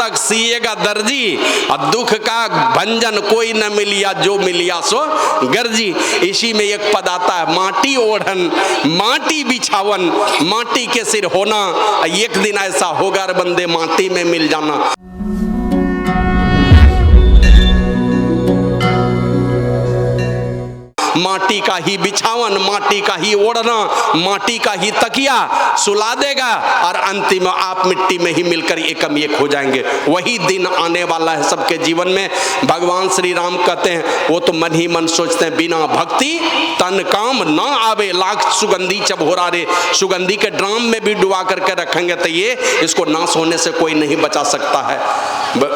तक सिएगा दर्जी, और दुख का भंजन कोई न मिलिया, जो मिलिया सो गर्जी। इसी में एक पद आता है, माटी ओढ़न माटी बिछावन, माटी के सिर होना, एक दिन ऐसा होगा बंदे माटी में मिल जाना। माटी का ही बिछावन, माटी का ही ओढ़ना, माटी का ही तकिया सुला देगा, और अंतिम आप मिट्टी में ही मिलकर एकम एक हो जाएंगे। वही दिन आने वाला है सबके जीवन में। भगवान श्री राम कहते हैं, वो तो मन ही मन सोचते हैं, बिना भक्ति तन काम ना आवे, लाख सुगंधी चबोरा रे। सुगंधी के ड्राम में भी डुबा करके रखेंगे तो ये इसको नाश होने से कोई नहीं बचा सकता है।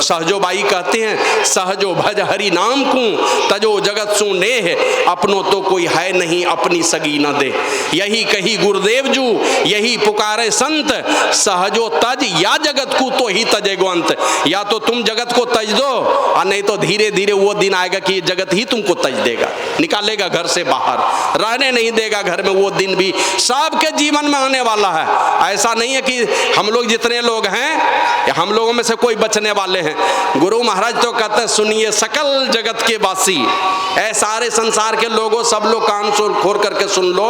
सहजो बाई कहते हैं, सहजो भज हरि नाम को, तजो जगत सु नेह, अपनों तो कोई है नहीं अपनी सगी न दे। यही कही गुरुदेव जू, यही पुकारे संत, सहजो तज या जगत को तो ही तजेगो अंत। या तो तुम जगत को तज दो, और नहीं तो धीरे धीरे वो दिन आएगा कि जगत ही तुमको तज देगा, निकालेगा घर से बाहर, रहने नहीं देगा घर में। वो दिन भी सबके जीवन में आने वाला है। ऐसा नहीं है कि हम लोग जितने लोग हैं, हम लोगों में से कोई बचने वाले हैं। गुरु महाराज तो कहते हैं, सुनिए सकल जगत के वासी, ऐ सारे संसार के लोगों, सब लोग कान खोल करके सुन लो,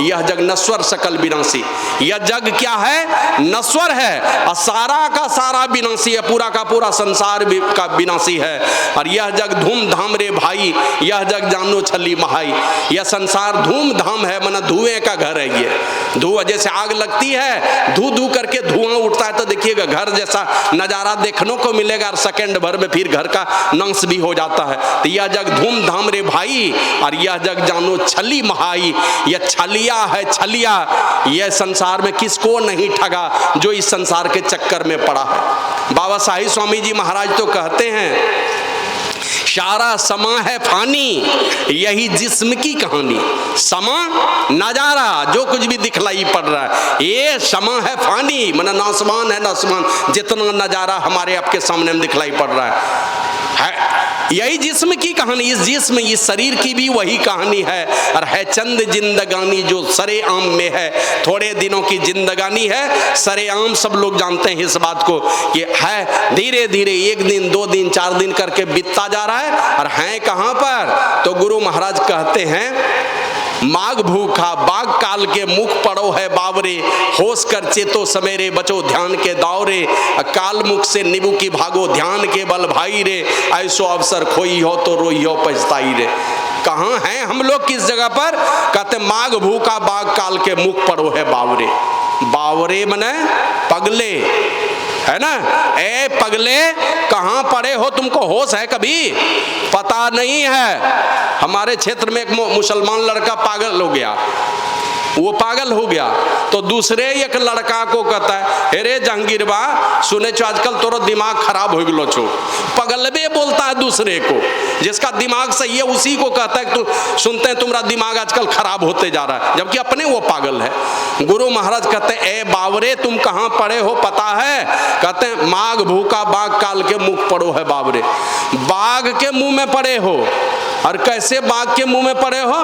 यह जग नश्वर सकल विनाशी। यह जग क्या है? नश्वर है, और सारा का सारा विनाशी है, पूरा का पूरा संसार का विनाशी है। और यह जग धूमधाम रे भाई, यह जग जानो छली महाई। यह संसार धूमधाम है, माना धुएं का घर है। ये धुआं जैसे आग लगती है, धू धू करके धुआं उठता है, तो देखिएगा घर जैसा नजारा देखने को मिलेगा, और सेकंड भर में फिर घर का नाश भी हो जाता है। तो यह जग धूमधाम रे भाई, और यह जग जानो छली महाई। यह छलिया है, छलिया। यह संसार में किसको नहीं ठगा जो इस संसार के चक्कर में पड़ा है। बाबा साहिब स्वामी जी महाराज तो कहते हैं, सारा समा है फानी, यही जिस्म की कहानी। समा नजारा जो कुछ भी दिखलाई पड़ रहा है, ये समा है फानी, माना नासमान है, नासमान जितना नजारा हमारे आपके सामने में दिखलाई पड़ रहा है यही जिस्म की कहानी। इस जिस्म, इस शरीर की भी वही कहानी है। और है चंद जिंदगानी जो सरे आम में है, थोड़े दिनों की जिंदगानी है, सरे आम सब लोग जानते हैं इस बात को, कि है धीरे धीरे 1 दिन 2 दिन 4 दिन करके बीतता जा रहा है। और हैं कहाँ पर? तो गुरु महाराज कहते हैं, माघ भूखा बाग काल के मुख पड़ो है बावरे, होश कर चेतो समेरे बचो ध्यान के दौरे। काल मुख से निबू की भागो ध्यान के बल भाई रे, ऐसो अवसर खोई हो तो रोई हो पछताई रे। कहाँ हैं हम लोग, किस जगह पर? कहते माघ भूखा बाग काल के मुख पड़ो है बावरे। बावरे मने पगले, है ना? ए पगले, कहाँ पड़े हो? तुमको होश है कभी? पता नहीं है। हमारे क्षेत्र में एक मुसलमान लड़का पागल हो गया, वो पागल हो गया तो दूसरे एक लड़का को कहता है, अरे जहांगीरबा सुने छो आजकल तोरो दिमाग खराब हो गलो छो। पगलबे बोलता है दूसरे को, जिसका दिमाग सही है उसी को कहता है तू सुनते हैं तुम्हारा दिमाग आजकल खराब होते जा रहा है, जबकि अपने वो पागल है। गुरु महाराज कहते हैं, ए बावरे तुम कहाँ पड़े हो पता है? कहते हैं माघ भूखा बाघ काल के मुख पड़ो है बावरे। बाघ के मुंह में पड़े हो। और कैसे बाघ के मुंह में पड़े हो?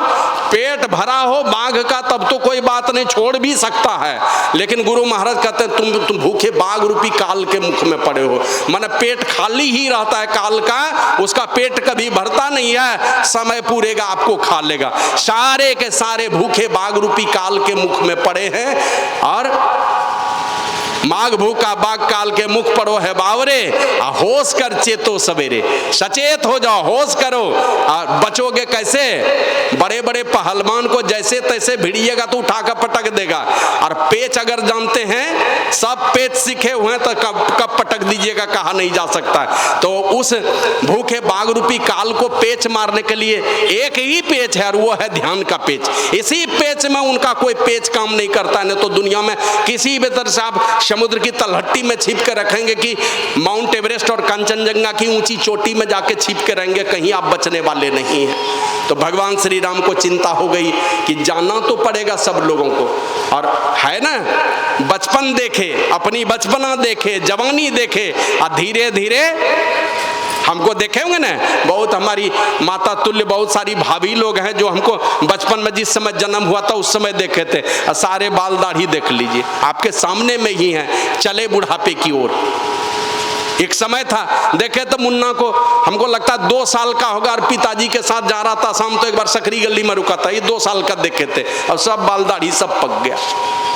पेट भरा हो बाघ का तब तो कोई बात नहीं, छोड़ भी सकता है, लेकिन गुरु महाराज कहते हैं तुम भूखे बाघ रूपी काल के मुख में पड़े हो। माने पेट खाली ही रहता है काल का, उसका पेट कभी भरता नहीं है, समय पूरेगा आपको खा लेगा। सारे के सारे भूखे बाघ रूपी काल के मुख में पड़े हैं। और माघ भूखा बाघ काल के मुख पड़ो है बावरे, होश कर चेतो सवेरे। सचेत हो जाओ, होश करो। और बचोगे कैसे? बड़े बड़े पहलवान को जैसे तैसे भिड़िएगा तो उठा कर पटक देगा। और पेच अगर जानते हैं, सब पेच सीखे हुए हैं, तो कब पटक दीजिएगा कहा नहीं जा सकता है। तो उस भूखे बाघ रूपी काल को पेच मारने के लिए एक ही पेच है, और वो है ध्यान का पेच। इसी पेच में उनका कोई पेच काम नहीं करता है। नहीं तो दुनिया में किसी भी तरह से आप समुद्र की तलहटी में छिप के रखेंगे कि माउंट एवरेस्ट और कंचनजंगा की ऊंची चोटी में जाके छिप के रहेंगे, कहीं आप बचने वाले नहीं हैं। तो भगवान श्री राम को चिंता हो गई कि जाना तो पड़ेगा सब लोगों को। और है ना, बचपन देखे, अपनी बचपना देखे, जवानी देखे, और धीरे धीरे हमको देखे होंगे ना, बहुत हमारी माता तुल्य बहुत सारी भाभी लोग हैं जो हमको बचपन में जिस समय जन्म हुआ था उस समय देखे थे, सारे बाल दाढ़ी देख लीजिए आपके सामने में ही हैं, चले बुढ़ापे की ओर। एक समय था, देखे तो मुन्ना को, हमको लगता 2 साल का होगा और पिताजी के साथ जा रहा था शाम, तो एक बार सकरी गली में रुका था, ये 2 साल का देखे थे, अब सब बाल दाढ़ी सब पक गया।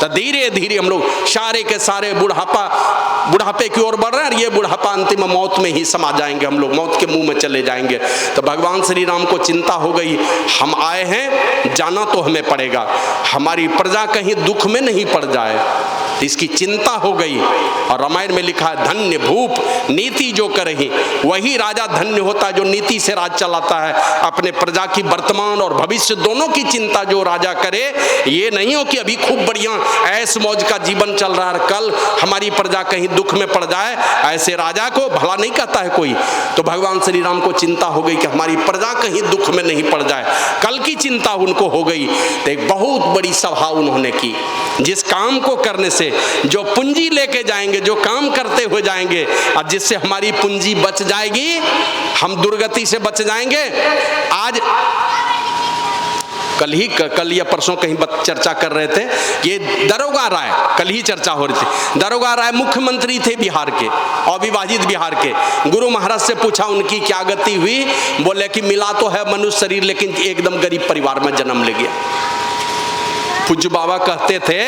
तो धीरे धीरे हम लोग सारे के सारे बुढ़ापे की ओर बढ़ रहे हैं, और ये बुढ़ापा अंतिम मौत में ही समा जाएंगे, हम लोग मौत के मुंह में चले जाएंगे। तो भगवान श्री राम को चिंता हो गई, हम आए हैं, जाना तो हमें पड़ेगा, हमारी प्रजा कहीं दुख में नहीं पड़ जाए, तो इसकी चिंता हो गई। और रामायण में लिखा है, धन्य भूप नीति जो करही, वही राजा धन्य होता है जो नीति से राज चलाता है। अपने प्रजा की वर्तमान और भविष्य दोनों की चिंता जो राजा करे, ये नहीं हो कि अभी खूब बढ़िया ऐश मौज का जीवन चल रहा है, कल हमारी प्रजा कहीं दुख में पड़ जाए, ऐसे राजा को भला नहीं कहता है कोई। तो भगवान श्री राम को चिंता हो गई कि हमारी प्रजा कहीं दुख में नहीं पड़ जाए, कल की चिंता उनको हो गई। तो एक बहुत बड़ी सभा उन्होंने की, जिस काम को करने से जो पूंजी लेके जाएंगे, जो काम करते हुए जाएंगे, और जिससे हमारी पूंजी बच जाएगी, हम दुर्गति से बच जाएंगे। आज कल या परसों कहीं चर्चा कर रहे थे, ये दरोगा राय, कल ही चर्चा हो रही थी, दरोगा राय मुख्यमंत्री थे बिहार के, अविभाजित बिहार के। गुरु महाराज से पूछा उनकी क्या गति हुई, बोले कि मिला तो है मनुष्य शरीर, लेकिन एकदम गरीब परिवार में जन्म ले गया। पूज्य बाबा कहते थे,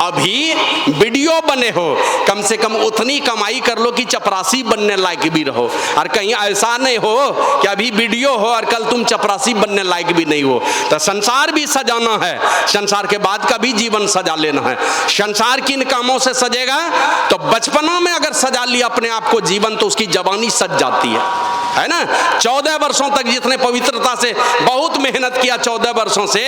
अभी वीडियो बने हो, कम से कम उतनी कमाई कर लो कि चपरासी बनने लायक भी रहो, और कहीं ऐसा नहीं हो कि अभी वीडियो हो और कल तुम चपरासी बनने लायक भी नहीं हो। तो संसार भी सजाना है, संसार के बाद का भी जीवन सजा लेना है। संसार किन कामों से सजेगा, तो बचपना में अगर सजा लिया अपने आप को जीवन, तो उसकी जवानी सज जाती है ना। 14 वर्षों तक जितने पवित्रता से बहुत मेहनत किया, 14 वर्षों से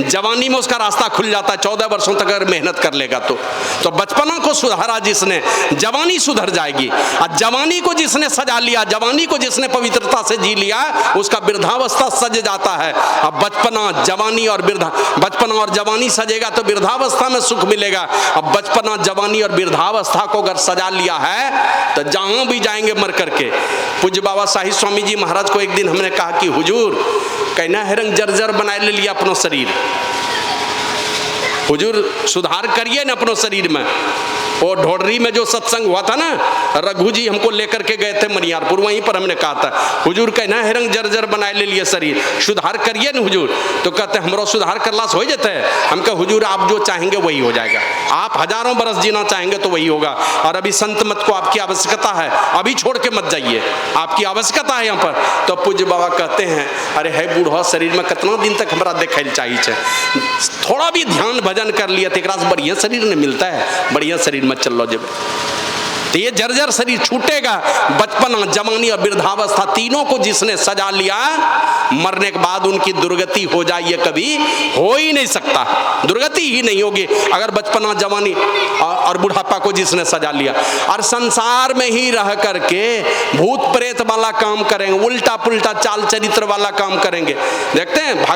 जवानी में उसका रास्ता खुल जाता है। 14 वर्षों तक अगर मेहनत कर लेगा तो बचपना को सुधारा जिसने, जवानी सुधर जाएगी। और जवानी को जिसने सजा लिया, जवानी को जिसने पवित्रता से जी लिया, उसका वृद्धावस्था सज जाता है। अब बचपना जवानी और बचपना और जवानी सजेगा तो वृद्धावस्था में सुख मिलेगा। अब बचपना जवानी और वृद्धावस्था को अगर सजा लिया है तो जहां भी जाएंगे मर करके। पूज्य बाबा साहिब स्वामी जी महाराज को एक दिन हमने कहा कि हुजूर, कहना है रंग जर्जर बनाए ले लिया अपना शरीर, हुजूर सुधार करिए ना अपने शरीर में। वो ढोडरी में जो सत्संग हुआ था ना, रघु जी हमको लेकर के गए थे मनियारपुर, वहीं पर हमने कहा था, हुजूर कहना है रंग जर्जर बनाए ले लिए शरीर, सुधार करिए ना हुजूर। तो कहते हमरो सुधार करला से हो जाता है। हम कहे हुजूर आप जो चाहेंगे वही हो जाएगा, आप हजारों बरस जीना चाहेंगे तो वही होगा। और अभी संत मत को आपकी आवश्यकता है, अभी छोड़ के मत जाइए, आपकी आवश्यकता है यहाँ पर। तो पूज्य बाबा कहते हैं, अरे है बूढ़ा शरीर में कितना दिन तक हमारा देखे चाहिए, थोड़ा भी ध्यान भजन कर लिया तो एक बढ़िया शरीर नहीं मिलता है, बढ़िया शरीर मत चल लो जब। तो ये जर्जर शरीर छूटेगा। बचपन, जवानी और वृद्धावस्था तीनों को जिसने सजा लिया, मरने के बाद उनकी दुर्गति हो जाए ये कभी हो ही नहीं सकता, दुर्गति ही नहीं होगी अगर बचपना, जवानी और बुढ़ापा को जिसने सजा लिया। और संसार में ही रह करके भूत प्रेत वाला काम करेंगे, उल्टा पुल्टा चाल चरित्र वाला काम करेंगे। देखते हैं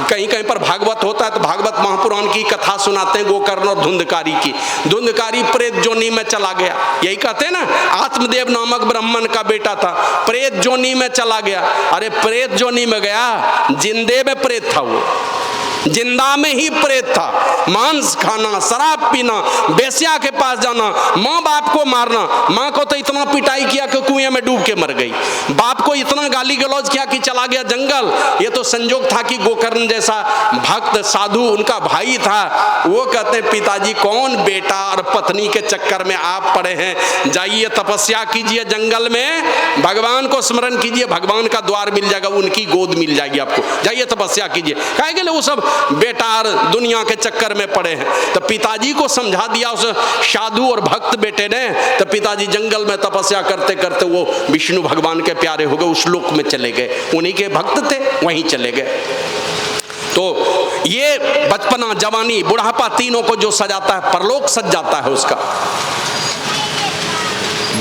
कहीं कहीं पर भागवत होता है तो भागवत महापुराण की कथा सुनाते हैं, गोकर्ण और धुंधकारी की। धुंधकारी प्रेत जोनी में चला गया, यही कहते हैं ना, आत्मदेव नामक ब्राह्मण का बेटा था, प्रेत जोनी में चला गया। अरे प्रेत जोनी में गया, जिंदे में प्रेत था, वो जिंदा में ही प्रेत था। मांस खाना, शराब पीना, बेस्या के पास जाना, माँ बाप को मारना। माँ को तो इतना पिटाई किया कि कुएं में डूब के मर गई, बाप को इतना गाली गलौज किया कि चला गया जंगल। ये तो संजोग था कि गोकर्ण जैसा भक्त साधु उनका भाई था। वो कहते पिताजी कौन बेटा और पत्नी के चक्कर में आप पड़े हैं, जाइए तपस्या कीजिए जंगल में, भगवान को स्मरण कीजिए, भगवान का द्वार मिल जाएगा, उनकी गोद मिल जाएगी आपको, जाइए तपस्या कीजिए। कहे गए वो सब बेटा और दुनिया के चक्कर में पड़े हैं। तो पिताजी को समझा दिया उस साधु और भक्त बेटे ने। तो पिताजी जंगल में तपस्या करते करते वो विष्णु भगवान के प्यारे हो गए, उस लोक में चले गए, उन्हीं के भक्त थे, वहीं चले गए। तो ये बचपना, जवानी, बुढ़ापा तीनों को जो सजाता है, परलोक सज जाता है उसका।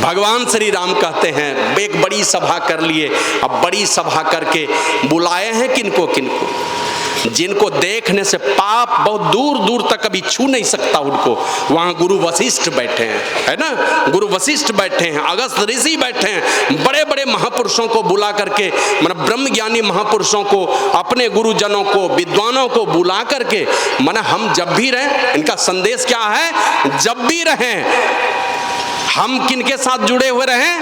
भगवान श्री राम कहते हैं एक बड़ी सभा कर लिए। अब बड़ी सभा करके बुलाए हैं किनको किनको, जिनको देखने से पाप बहुत दूर दूर तक अभी छू नहीं सकता उनको। वहां गुरु वशिष्ठ बैठे हैं, है ना, गुरु वशिष्ठ बैठे हैं, अगस्त ऋषि बैठे हैं, बड़े बड़े महापुरुषों को बुला करके, मतलब ब्रह्म ज्ञानी महापुरुषों को, अपने गुरुजनों को, विद्वानों को बुला करके, माने हम जब भी रहें, इनका संदेश क्या है, जब भी रहें हम किनके साथ जुड़े हुए रहे?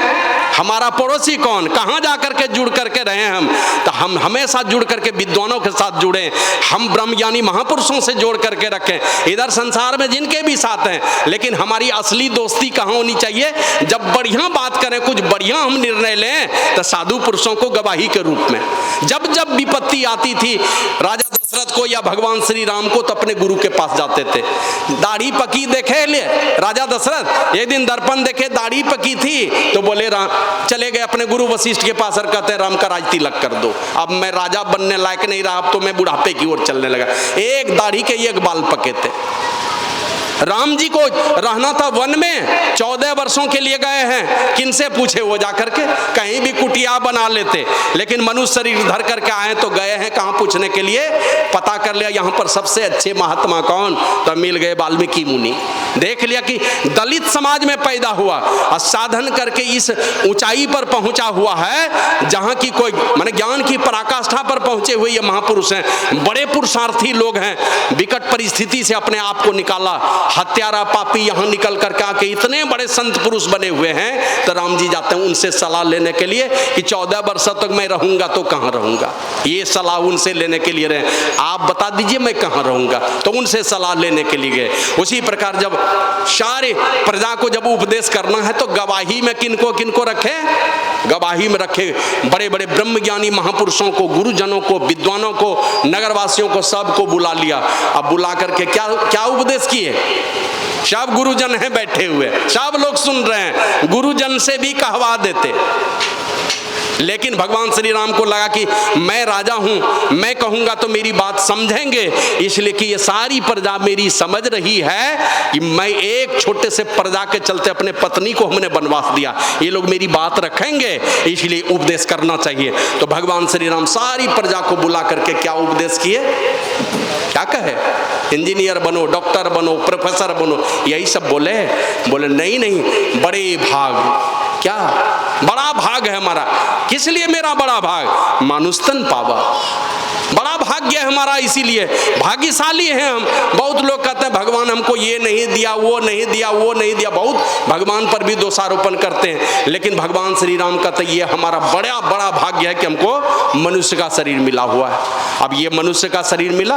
हमारा पड़ोसी कौन, कहाँ जा करके जुड़ करके रहे हम? तो हम हमेशा जुड़ करके विद्वानों के साथ जुड़े, हम ब्रह्मज्ञानी महापुरुषों से जोड़ करके रखें। इधर संसार में जिनके भी साथ हैं, लेकिन हमारी असली दोस्ती कहाँ होनी चाहिए? जब बढ़िया बात करें, कुछ बढ़िया हम निर्णय लें, तो साधु पुरुषों को गवाही के रूप में। जब जब विपत्ति आती थी राजा दशरथ को या भगवान श्री राम को, तो अपने गुरु के पास जाते थे। दाढ़ी पकी देखे ले राजा दशरथ, एक दिन दर्पण देखे दाढ़ी पकी थी, तो बोले चले गए अपने गुरु वशिष्ठ के पास और कहते हैं राम का राज तिलक कर दो, अब मैं राजा बनने लायक नहीं रहा, अब तो मैं बुढ़ापे की ओर चलने लगा। एक दाढ़ी के एक बाल पके थे। राम जी को रहना था वन में, 14 वर्षों के लिए गए हैं, किनसे पूछे? वो जाकर के कहीं भी कुटिया बना लेते, लेकिन मनुष्य शरीर धर करके आए तो गए हैं कहाँ पूछने के लिए? पता कर लिया यहाँ पर सबसे अच्छे महात्मा कौन, तो मिल गए वाल्मीकि मुनि। देख लिया कि दलित समाज में पैदा हुआ और साधन करके इस ऊंचाई पर पहुंचा हुआ है जहाँ की कोई माने ज्ञान की पराकाष्ठा पर पहुंचे हुए ये महापुरुष हैं, बड़े पुरुषार्थी लोग हैं। विकट परिस्थिति से अपने आप को निकाला, हत्यारा पापी यहाँ निकल करके आके इतने बड़े संत पुरुष बने हुए हैं। तो राम जी जाते हैं उनसे सलाह लेने के लिए कि 14 वर्ष तक मैं रहूंगा तो कहाँ रहूंगा। ये सलाह उनसे लेने के लिए रहे, आप बता दीजिए मैं कहाँ रहूंगा, तो उनसे सलाह लेने के लिए गए। उसी प्रकार जब सारे प्रजा को जब उपदेश करना है तो गवाही में किनको किनको रखे? गवाही में रखे बड़े बड़े ब्रह्मज्ञानी महापुरुषों को, गुरुजनों को, विद्वानों को, नगरवासियों को, सबको बुला लिया। अब बुला करके क्या क्या उपदेश किए? सब गुरुजन हैं बैठे हुए, सब लोग सुन रहे हैं, गुरुजन से भी कहवा देते। लेकिन भगवान श्री राम को लगा कि मैं राजा हूं, मैं कहूंगा तो मेरी बात समझेंगे, इसलिए कि ये सारी प्रजा मेरी समझ रही है कि मैं एक छोटे से प्रजा के चलते अपने पत्नी को हमने वनवास दिया, ये लोग मेरी बात रखेंगे, इसलिए उपदेश करना चाहिए। तो भगवान श्री राम सारी प्रजा को बुला करके क्या उपदेश किए? क्या कहे? इंजीनियर बनो, डॉक्टर बनो, प्रोफेसर बनो, यही सब बोले? बोले नहीं नहीं, बड़े भाग। क्या बड़ा भाग है हमारा? किस लिए मेरा बड़ा भाग? मानुस्तन पावा, बड़ा भाग्य है हमारा, इसीलिए भाग्यशाली हैं हम। बहुत लोग कहते हैं भगवान हमको ये नहीं दिया, वो नहीं दिया, वो नहीं दिया, बहुत भगवान पर भी दोषारोपण करते हैं। लेकिन भगवान श्री राम कहते हैं ये हमारा बड़ा बड़ा भाग्य है कि हमको मनुष्य का शरीर मिला हुआ है। अब ये मनुष्य का शरीर मिला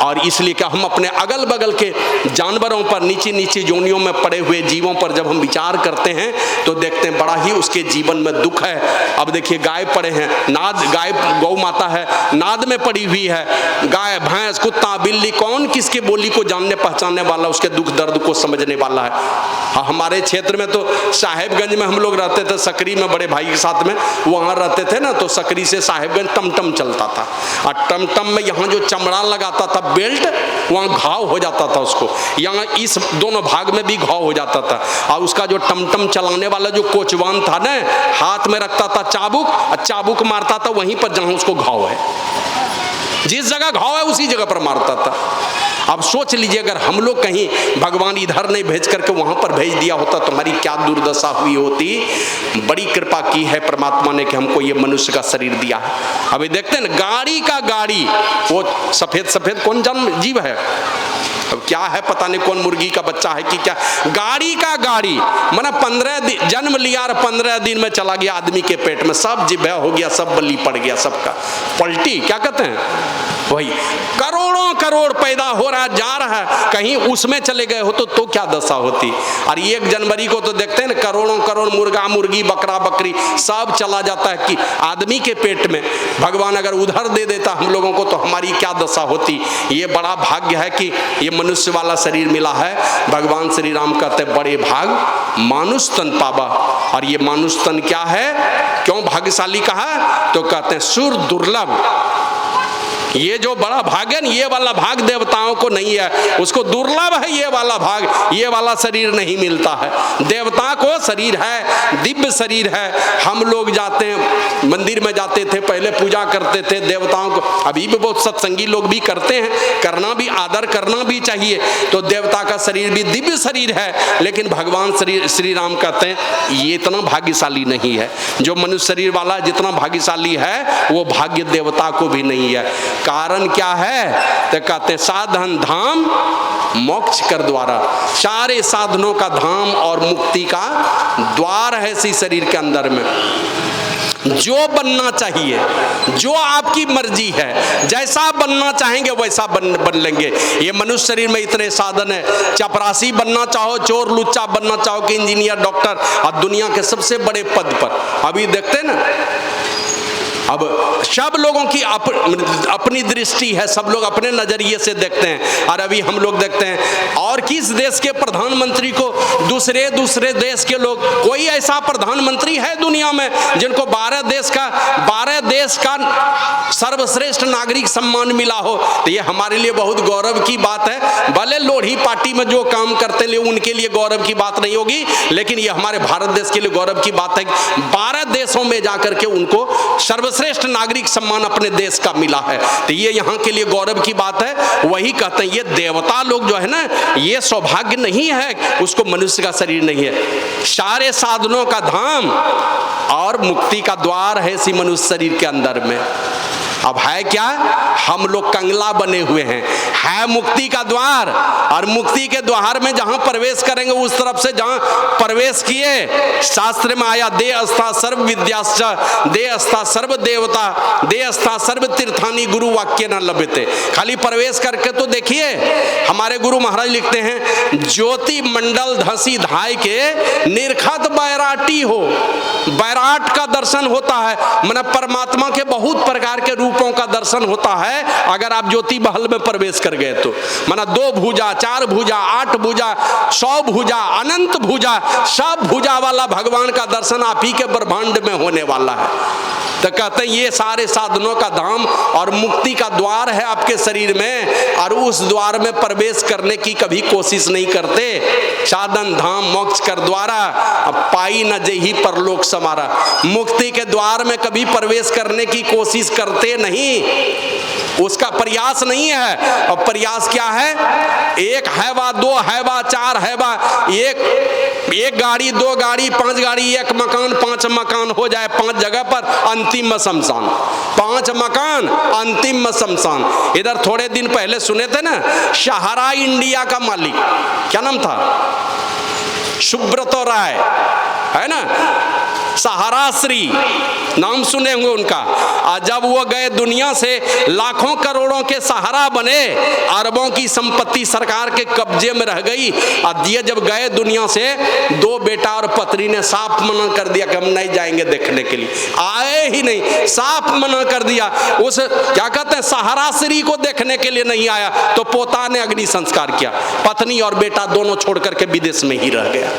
और इसलिए कि हम अपने अगल बगल के जानवरों पर, नीची नीची जोनियों में पड़े हुए जीवों पर जब हम विचार करते हैं तो देखते हैं बड़ा ही उसके जीवन में दुख है। अब देखिए गाय पड़े हैं, नाद, गाय गौ माता है, नाद में पड़ी हुई है। गाय, भैंस, कुत्ता, बिल्ली, कौन किसके बोली को जानने पहचानने वाला, उसके दुख दर्द को समझने वाला है? हाँ, हमारे क्षेत्र में तो साहेबगंज में हम लोग रहते थे, सकरी में बड़े भाई के साथ में वहाँ रहते थे ना, तो सकरी से साहेबगंज टमटम चलता था और टमटम में यहाँ जो चमड़ा लगाता था बेल्ट, वहाँ घाव हो जाता था उसको, यहाँ इस दोनों भाग में भी घाव हो जाता था। और उसका जो टमटम चलाने वाला जो कोचवान था ना, हाथ में रखता था चाबुक और चाबुक मारता था वहीं पर जहाँ उसको घाव है, जिस जगह घाव है उसी जगह पर मारता था। अब सोच लीजिए अगर हम लोग कहीं भगवान इधर नहीं भेज करके वहां पर भेज दिया होता तो हमारी क्या दुर्दशा हुई होती। बड़ी कृपा की है परमात्मा ने कि हमको ये मनुष्य का शरीर दिया है। अभी देखते हैं ना, गाड़ी का गाड़ी, वो सफेद सफेद कौन जन्म जीव है, अब क्या है पता नहीं, कौन मुर्गी का बच्चा है कि क्या, गाड़ी का गाड़ी, माना 15 दिन जन्म लिया और 15 दिन में चला गया आदमी के पेट में, सब जिब्या हो गया, सब बलि पड़ गया, सबका पलटी, क्या कहते हैं वही, करोड़ों करोड़ पैदा हो रहा जा रहा है, कहीं उसमें चले गए हो तो क्या दशा होती। और 1 जनवरी को तो देखते हैं ना, करोड़ों करोड़ मुर्गा मुर्गी बकरा बकरी सब चला जाता है कि आदमी के पेट में। भगवान अगर उधर दे देता हम लोगों को तो हमारी क्या दशा होती। ये बड़ा भाग्य है कि ये मनुष्य वाला शरीर मिला है। भगवान श्री राम कहते बड़े भाग मानुष तन पावा। और ये मानुष तन क्या है, क्यों भाग्यशाली कहा, तो कहते हैं सुर दुर्लभ। ये जो बड़ा भाग है, ये वाला भाग देवताओं को नहीं है, उसको दुर्लभ है ये वाला भाग, ये वाला शरीर नहीं मिलता है। देवता को शरीर है, दिव्य शरीर है। हम लोग जाते हैं मंदिर में, जाते थे पहले, पूजा करते थे देवताओं को, अभी भी बहुत सत्संगी लोग भी करते हैं, करना भी, आदर करना भी चाहिए। तो देवता का शरीर भी दिव्य शरीर है, लेकिन भगवान श्री राम कहते हैं ये इतना भाग्यशाली नहीं है। जो मनुष्य शरीर वाला जितना भाग्यशाली है वो भाग्य देवता को भी नहीं है। कारण क्या है? तो कहते साधन धाम मोक्ष कर द्वारा, सारे साधनों का धाम और मुक्ति का द्वार है इसी शरीर के अंदर में। जो बनना चाहिए, जो आपकी मर्जी है, जैसा बनना चाहेंगे वैसा बन लेंगे। ये मनुष्य शरीर में इतने साधन है, चपरासी बनना चाहो, चोर लुच्चा बनना चाहो कि इंजीनियर, डॉक्टर, और दुनिया के सबसे बड़े पद पर अभी देखते हैं ना, अब सब लोगों की अपनी दृष्टि है, सब लोग अपने नजरिए से देखते हैं। और अभी हम लोग देखते हैं और किस देश के प्रधानमंत्री को दूसरे देश के लोग, कोई ऐसा प्रधानमंत्री है दुनिया में जिनको 12 देश का सर्वश्रेष्ठ नागरिक सम्मान मिला हो? तो ये हमारे लिए बहुत गौरव की बात है। भले लोढ़ी पार्टी में जो काम करते हैं उनके लिए गौरव की बात नहीं होगी, लेकिन ये हमारे भारत देश के लिए गौरव की बात है। 12 देशों में जाकर के उनको सर्वश्रेष्ठ नागरिक सम्मान अपने देश का मिला है, तो ये यहाँ के लिए गौरव की बात है। वही कहते हैं ये देवता लोग जो है ना, ये सौभाग्य नहीं है, उसको मनुष्य का शरीर नहीं है। सारे साधनों का धाम और मुक्ति का द्वार है इसी मनुष्य शरीर के अंदर में। अब है क्या? हम लोग कंगला बने हुए हैं। है मुक्ति का द्वार, और मुक्ति के द्वार में जहां प्रवेश करेंगे उस तरफ से जहां प्रवेश किए, शास्त्र में आया दे अस्था सर्व विद्याश्च दे अस्था सर्व देवता दे अस्था सर्व तीर्थानी गुरु वाक्य न लभते। खाली प्रवेश करके तो देखिए, हमारे गुरु महाराज लिखते हैं ज्योति मंडल धसी धाय के निर्खत बैराटी हो। बैराट का दर्शन होता है, माने परमात्मा के बहुत प्रकार के रूपों का दर्शन होता है अगर आप ज्योति महल में प्रवेश कर गए तो। माना 2 भुजा, 4 भुजा, 8 भुजा, 100 भुजा, अनंत भुजा, सब भुजा वाला भगवान का दर्शन आप ही के ब्रह्मांड में होने वाला है। तो कहते हैं ये सारे साधनों का धाम और मुक्ति का द्वार है आपके शरीर में, और उस द्वार में प्रवेश करने की कभी कोशिश नहीं करते। साधन धाम मोक्ष कर द्वारा अब पाई न जेहि परलोक समारा। मुक्ति के द्वार में कभी प्रवेश करने की कोशिश करते नहीं, उसका प्रयास नहीं है। और प्रयास क्या है? 1 हैवा, 2 हैवा, 4 हैवा, एक गाड़ी, 2 गाड़ी, 5 गाड़ी, 1 मकान, 5 मकान हो जाए 5 जगह पर, अंतिम शमशान। 5 मकान, अंतिम शमशान। इधर थोड़े दिन पहले सुने थे ना, सहारा इंडिया का मालिक, क्या नाम था? सुब्रतो राय, है ना, सहारा श्री नाम सुने होंगे उनका। और जब वो गए दुनिया से, लाखों करोड़ों के सहारा बने, अरबों की संपत्ति सरकार के कब्जे में रह गई। और ये जब गए दुनिया से, 2 बेटा और पत्नी ने साफ मना कर दिया कि हम नहीं जाएंगे देखने के लिए, आए ही नहीं, साफ मना कर दिया। उस क्या कहते हैं सहारा श्री को देखने के लिए नहीं आया, तो पोता ने अग्नि संस्कार किया, पत्नी और बेटा दोनों छोड़ करके विदेश में ही रह गया।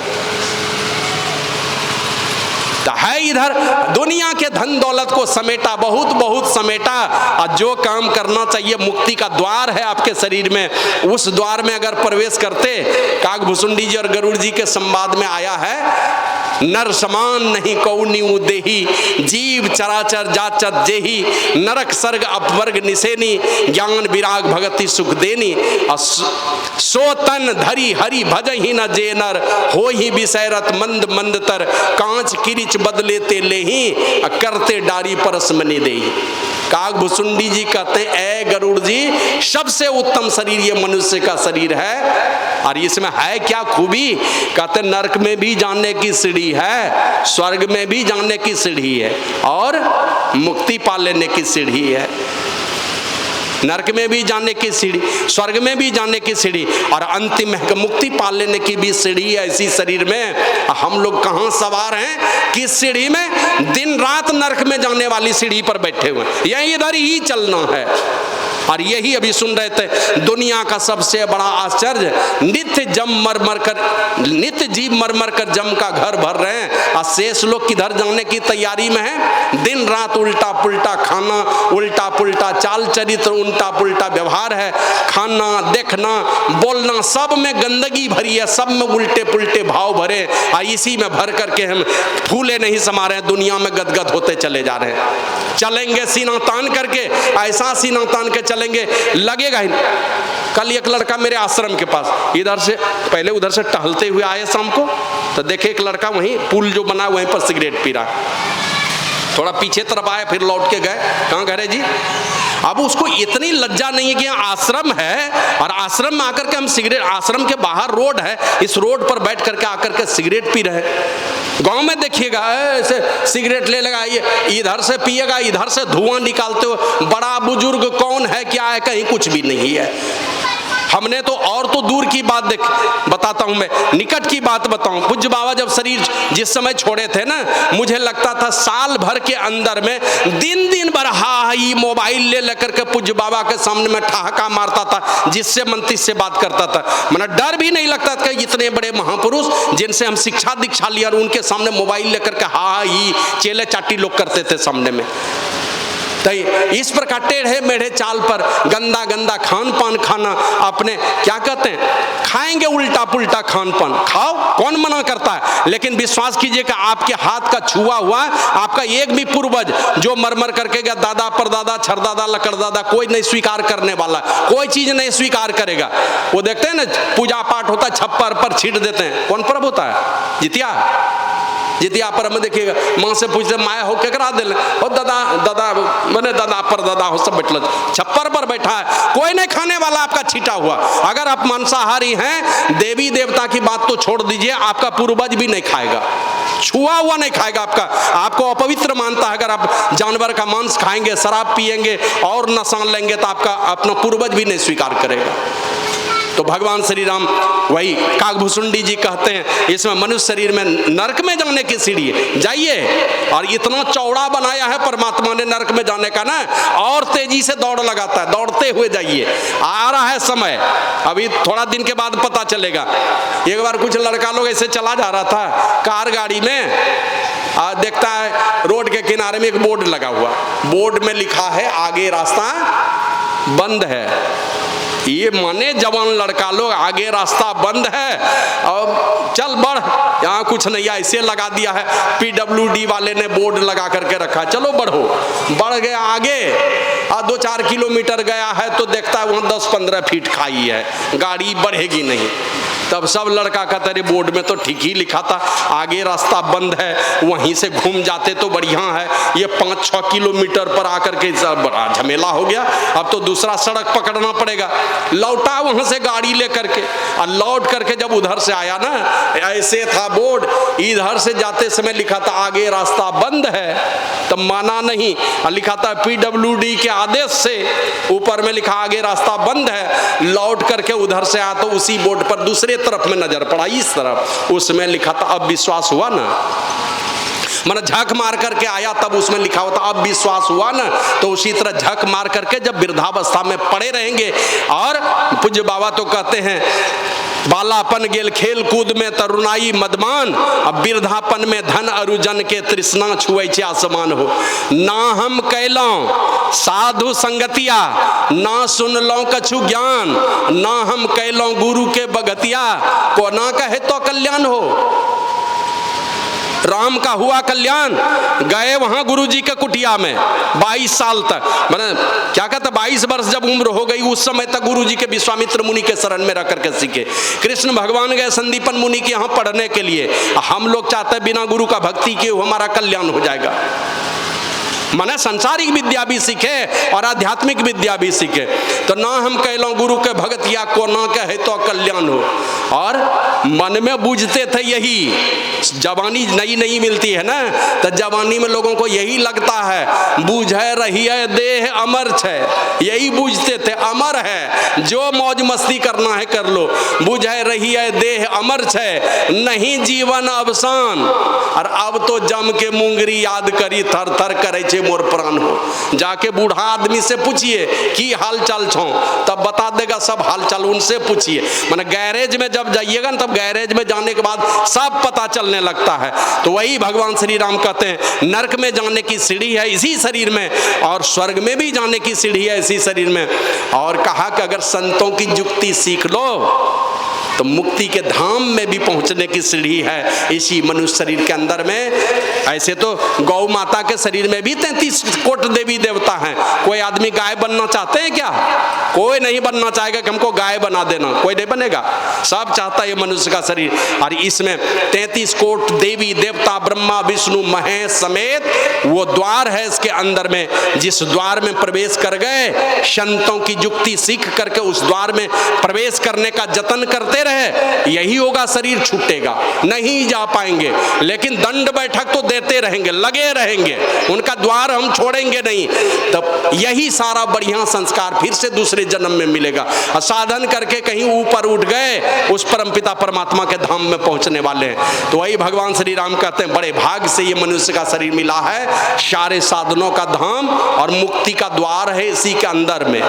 है इधर दुनिया के धन दौलत को समेटा, बहुत समेटा, और जो काम करना चाहिए, मुक्ति का द्वार है आपके शरीर में, उस द्वार में अगर प्रवेश करते, काकभुसुंडी जी और गरुड़ जी के संवाद में आया है, नर समान नहीं कौनिउ देही, जीव चराचर जाचत जेही, नरक सर्ग अपवर्ग निसेनी, ज्ञान विराग भगति सुख देनी, सो तन धरी हरि भजहि न जे नर, हो ही विषयरत मंद मंदतर, कांच किरिच बदले ते लेही, करते डारी परस मनि देही। काकभुसुंडी जी कहते हैं ए गरुड़ जी, सबसे उत्तम शरीर ये मनुष्य का शरीर है, और इसमें है क्या खूबी? कहते नरक में भी जाने की सीढ़ी है, स्वर्ग में भी जाने की सीढ़ी है, और मुक्ति पा लेने की सीढ़ी है। नरक में भी जाने की सीढ़ी, स्वर्ग में भी जाने की सीढ़ी, और अंतिम मुक्ति पा लेने की भी सीढ़ी है इसी शरीर में। हम लोग कहाँ सवार हैं? किस सीढ़ी में? दिन रात नरक में जाने वाली सीढ़ी पर बैठे हुए, यही इधर ही चलना है। और यही अभी सुन रहे थे, दुनिया का सबसे बड़ा आश्चर्य, नित्य जीव मर मर कर जम का घर भर रहे हैं, और शेष लोग किधर जाने की तैयारी में है? दिन रात उल्टा पुल्टा खाना, उल्टा पुल्टा चाल चरित्र, उल्टा पुल्टा व्यवहार है, खाना, देखना, बोलना, सब में गंदगी भरी है, सब में उल्टे पुल्टे भाव भरे, और इसी में भर करके हम फूले नहीं समा रहे हैं, दुनिया में गदगद होते चले जा रहे हैं। चलेंगे सीना तान करके, ऐसा सीना तान के चलेंगे, लगेगा ही। कल एक लड़का मेरे आश्रम के पास, इधर से पहले उधर से टहलते हुए आए शाम को, तो देखे एक लड़का वहीं पुल जो बना वहीं पर सिगरेट पी रहा। थोड़ा पीछे तरफ आए, फिर लौट के गए, कहाँ घर है जी? अब उसको इतनी लज्जा नहीं है कि यहाँ आश्रम है और आश्रम में आकर के हम सिगरेट, आश्रम के बाहर रोड है, इस रोड पर बैठ करके आकर के सिगरेट पी रहे। गांव में देखिएगा ऐसे सिगरेट ले लगा, ये इधर से पिएगा, इधर से धुआं निकालते हो। बड़ा बुजुर्ग कौन है क्या है, कहीं कुछ भी नहीं है। हमने तो और तो दूर की बात बताता हूं, मैं निकट की बात बताऊं। पूज्य बाबा जब शरीर जिस समय छोड़े थे ना, मुझे लगता था साल भर के अंदर में दिन भर हाई मोबाइल ले लेकर के पूज्य बाबा के सामने में ठहाका मारता था, जिससे मन से बात करता था। मैंने डर भी नहीं लगता था कि इतने बड़े महापुरुष जिनसे हम शिक्षा दीक्षा लिया, उनके सामने मोबाइल लेकर के हाई चेले चाटी लोग करते थे सामने में। तो इस प्रकार टेढ़े मेढ़े चाल पर गंदा गंदा खान पान खाना, अपने क्या कहते हैं, खाएंगे उल्टा पुल्टा खान पान, खाओ, कौन मना करता है। लेकिन विश्वास कीजिए कि आपके हाथ का छुआ हुआ आपका एक भी पूर्वज जो मर करके गया, दादा परदादा छरदादा लकड़दादा, कोई नहीं स्वीकार करने वाला, कोई चीज नहीं स्वीकार करेगा। वो देखते हैं ना, पूजा पाठ होता है, छप्पर पर छीट देते हैं। कौन पर्व होता है? जितिया पर हम देखिएगा, माँ से पूछते माया हो केकरा दिल, हो दादा मैंने दादा पर दादा हो, सब बैठल छप्पर पर बैठा है, कोई नहीं खाने वाला आपका छीटा हुआ। अगर आप मांसाहारी हैं, देवी देवता की बात तो छोड़ दीजिए, आपका पूर्वज भी नहीं खाएगा, छुआ हुआ नहीं खाएगा। आपको अपवित्र मानता है। अगर आप जानवर का मांस खाएंगे, शराब पिएंगे और नशा लेंगे तो आपका अपना पूर्वज भी नहीं स्वीकार करेगा। तो भगवान श्री राम वही काकभूषुंडी जी कहते हैं, इसमें मनुष्य शरीर में नरक में जाने की सीढ़ी है, जाइए। और इतना चौड़ा बनाया है परमात्मा ने नरक में जाने का ना, और तेजी से दौड़ लगाता है, दौड़ते हुए जाइए। आ रहा है समय, अभी थोड़ा दिन के बाद पता चलेगा। एक बार कुछ लड़का लोग ऐसे चला जा रहा था कार गाड़ी में, देखता है रोड के किनारे में एक बोर्ड लगा हुआ, बोर्ड में लिखा है आगे रास्ता बंद है। ये माने जवान लड़का लोग, आगे रास्ता बंद है और चल बढ़, यहाँ कुछ नहीं है, ऐसे लगा दिया है। PWD वाले ने बोर्ड लगा करके रखा, चलो बढ़ो। बढ़ गया आगे, 2-4 किलोमीटर गया है तो देखता है वहाँ 10-15 फीट खाई है, गाड़ी बढ़ेगी नहीं। तब सब लड़का कहता है बोर्ड में तो ठीक ही लिखा था, आगे रास्ता बंद है, वहीं से घूम जाते तो बढ़िया है। ये 5-6 किलोमीटर पर आकर के बड़ा झमेला हो गया, अब तो दूसरा सड़क पकड़ना पड़ेगा। लौटा वहां से गाड़ी लेकर के, और लौट करके जब उधर से आया ना, ऐसे था बोर्ड, इधर से जाते समय लिखा था आगे रास्ता बंद है, तब माना नहीं, लिखा था PWD के आदेश से, ऊपर में लिखा आगे रास्ता बंद है। लौट करके उधर से आया तो उसी बोर्ड पर दूसरे तरफ में नजर पड़ा, इस तरफ, उसमें लिखा था अब विश्वास हुआ ना। मैंने झक मार करके आया तब उसमें लिखा होता अब विश्वास हुआ ना। तो उसी तरह झक मार करके जब वृद्धावस्था में पड़े रहेंगे, और पूज्य बाबा तो कहते हैं बालापन गेल खेल कूद में तरुणाई मदमान, अब वृद्धापन में धन अरुजन के तृष्णा छुए छे आसमान हो। ना हम कैलौं साधु संगतिया, ना सुनलौं कछु ज्ञान, ना हम कैलौं गुरु के बगतिया, को ना कहे तो कल्याण हो। राम का हुआ कल्याण, गए वहां गुरुजी के कुटिया में 22 साल तक, मैंने क्या कहता 22 वर्ष जब उम्र हो गई, उस समय तक गुरुजी के विश्वामित्र मुनि के शरण में रह करके सीखे। कृष्ण भगवान गए संदीपन मुनि के यहाँ पढ़ने के लिए। हम लोग चाहते बिना गुरु का भक्ति किए हमारा कल्याण हो जाएगा। माने संसारिक विद्या भी सीखे और आध्यात्मिक विद्या भी सीखे। तो ना हम कहलों गुरु के भगत या को ना कहे तो कल्याण हो। और मन में बूझते थे यही, जवानी नई नई मिलती है ना, तो जवानी में लोगों को यही लगता है बूझे रही है देह अमर छे, यही बूझते थे अमर है, जो मौज मस्ती करना है कर लो, बूझे रही है देह अमर छे, नहीं जीवन अवसान। और अब तो जम के मुंगरी याद करी थर थर करे छे मोर प्राण हो। जाके बूढ़ा आदमी से पूछिए की हाल चाल छो, तब बता देगा सब हाल चाल, उनसे पूछिए। माने गैरेज में जब जाइएगा ना, तब गैरेज में जाने के बाद सब पता चलने लगता है। तो वही भगवान श्री राम कहते हैं नरक में जाने की सीढ़ी है इसी शरीर में, और स्वर्ग में भी जाने की सीढ़ी है इसी शरीर में। और कहा कि अगर संतों की युक्ति सीख लो तो मुक्ति के धाम में भी पहुंचने की सीढ़ी है इसी मनुष्य शरीर के अंदर में। ऐसे तो गौ माता के शरीर में भी 33 कोट देवी देवता हैं। कोई आदमी गाय बनना चाहते हैं क्या? कोई नहीं बनना चाहेगा कि हमको गाय बना देना, कोई नहीं बनेगा। सब चाहता है मनुष्य का शरीर। और इसमें 33 कोट देवी देवता ब्रह्मा विष्णु महेश समेत वो द्वार है इसके अंदर में, जिस द्वार में प्रवेश कर गए, संतों की युक्ति सीख करके उस द्वार में प्रवेश करने का जतन करते रहे, यही होगा शरीर छूटेगा, नहीं जा पाएंगे। लेकिन दंड बैठक तो देते रहेंगे, लगे रहेंगे, उनका द्वार हम छोड़ेंगे नहीं। तब यही सारा बढ़िया संस्कार फिर से दूसरे जन्म में मिलेगा। साधन करके कहीं ऊपर उठ गए, उस परमपिता परमात्मा के धाम में पहुंचने वाले हैं। तो वही भगवान श्री राम कहते हैं बड़े भाग से ये मनुष्य का शरीर मिला है, सारे साधनों का धाम और मुक्ति का द्वार है इसी के अंदर में।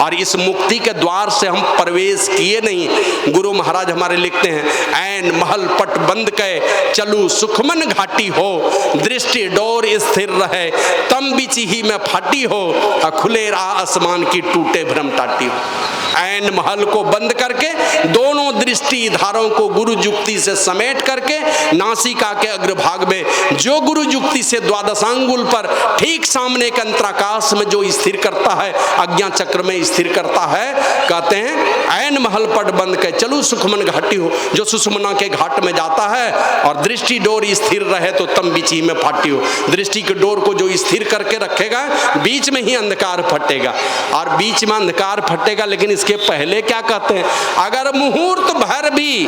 और इस मुक्ति के द्वार से हम प्रवेश किए नहीं। गुरु महाराज हमारे लिखते हैं, ऐन महल पट बंद के चलू सुखमन घाटी हो, दृष्टि डोर स्थिर रहे तम बिच ही में फाटी हो, खुले राह आसमान की टूटे भ्रम टाटी हो। ऐन महल को बंद करके दोनों दृष्टि धारों को गुरु युक्ति से समेट करके नासिका के अग्रभाग में जो गुरु युक्ति से द्वादशांगुल पर ठीक सामने के अंतराकाश में जो स्थिर करता है, आज्ञा चक्र में स्थिर करता है, कहते हैं ऐन महल पट बंद के चलू सुखमन घाटी हो। जो सुषुम्ना के घाट में जाता है और दृष्टि डोर स्थिर रहे तो तम बीच ही में फाटी हो। दृष्टि के डोर को जो स्थिर करके रखेगा, बीच में ही अंधकार फटेगा। और बीच में अंधकार फटेगा, लेकिन इसके पहले क्या कहते हैं, अगर मुहूर्त भर भी,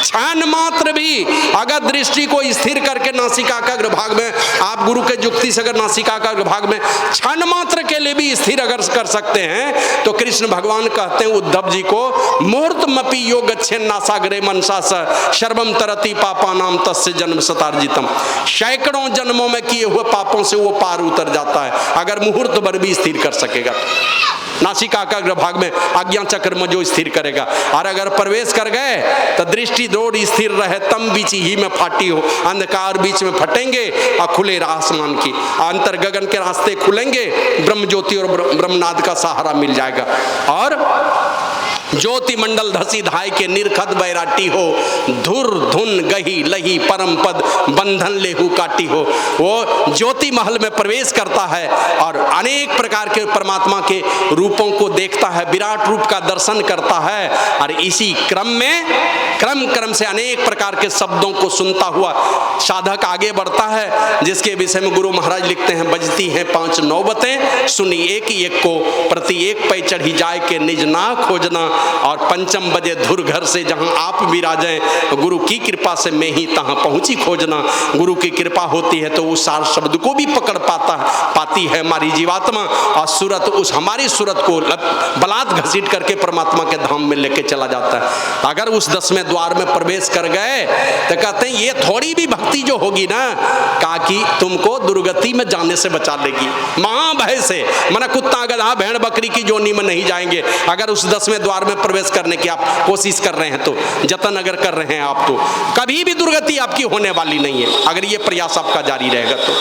क्षण मात्र भी अगर दृष्टि को स्थिर करके नासिका का अग्रभाग में, आप गुरु के युक्ति से अगर नासिका का अग्रभाग में क्षण मात्र के लिए भी स्थिर अगर कर सकते हैं, तो कृष्ण भगवान कहते हैं उद्धव जी को, मुहूर्तमपि योग गच्छेन नासाग्रे मनसा सर्वम तरति पापा नाम तस्य जन्म सतार्जितम। सैकड़ों जन्मों में किए हुए पापों से वो पार उतर जाता है अगर मुहूर्त भर भी स्थिर कर सकेगा। नासिका का अग्रभाग में आज्ञा चक्र में जो स्थिर करेगा, और अगर प्रवेश कर गए तो दृष्टि डोर स्थिर रहे तम बीच ही में फाटी हो। अंधकार बीच में फटेंगे और खुले आसमान की अंतर गगन के रास्ते खुलेंगे, ब्रह्म ज्योति और ब्रह्मनाद का सहारा मिल जाएगा। और ज्योति मंडल धसी धाय के निर्खद बैराटी हो, धुर धुन गही लही परम पद बंधन लेहू काटी हो। वो ज्योति महल में प्रवेश करता है और अनेक प्रकार के परमात्मा के रूपों को देखता है, विराट रूप का दर्शन करता है। और इसी क्रम में क्रम से अनेक प्रकार के शब्दों को सुनता हुआ साधक आगे बढ़ता है, जिसके विषय में गुरु महाराज लिखते हैं, बजती हैं 5 नौबतें सुनी एक एक को, प्रति एक पै चढ़ी जाए के निज ना खोजना, और पंचम बजे धुर घर से जहां आप विराजें, गुरु की कृपा से मैं ही तहां पहुंची खोजना। गुरु की कृपा होती है तो उस सार शब्द को भी पकड़ पाती है हमारी जीवात्मा, और सूरत उस हमारी सूरत को बलात् घसीट करके परमात्मा के धाम में लेके चला जाता है। अगर उस 10वें द्वार में प्रवेश कर गए तो कहते हैं ये थोड़ी भी भक्ति जो होगी ना, कहा कि तुमको दुर्गति में जाने से बचा लेगी, महाभय से। माना कुत्ता गधा भेड़ बकरी की जोनी में नहीं जाएंगे। अगर उस 10वें द्वार में प्रवेश करने की आप कोशिश कर रहे हैं, तो जतन अगर कर रहे हैं आप, तो कभी भी दुर्गति आपकी होने वाली नहीं है अगर ये प्रयास आपका जारी रहेगा तो।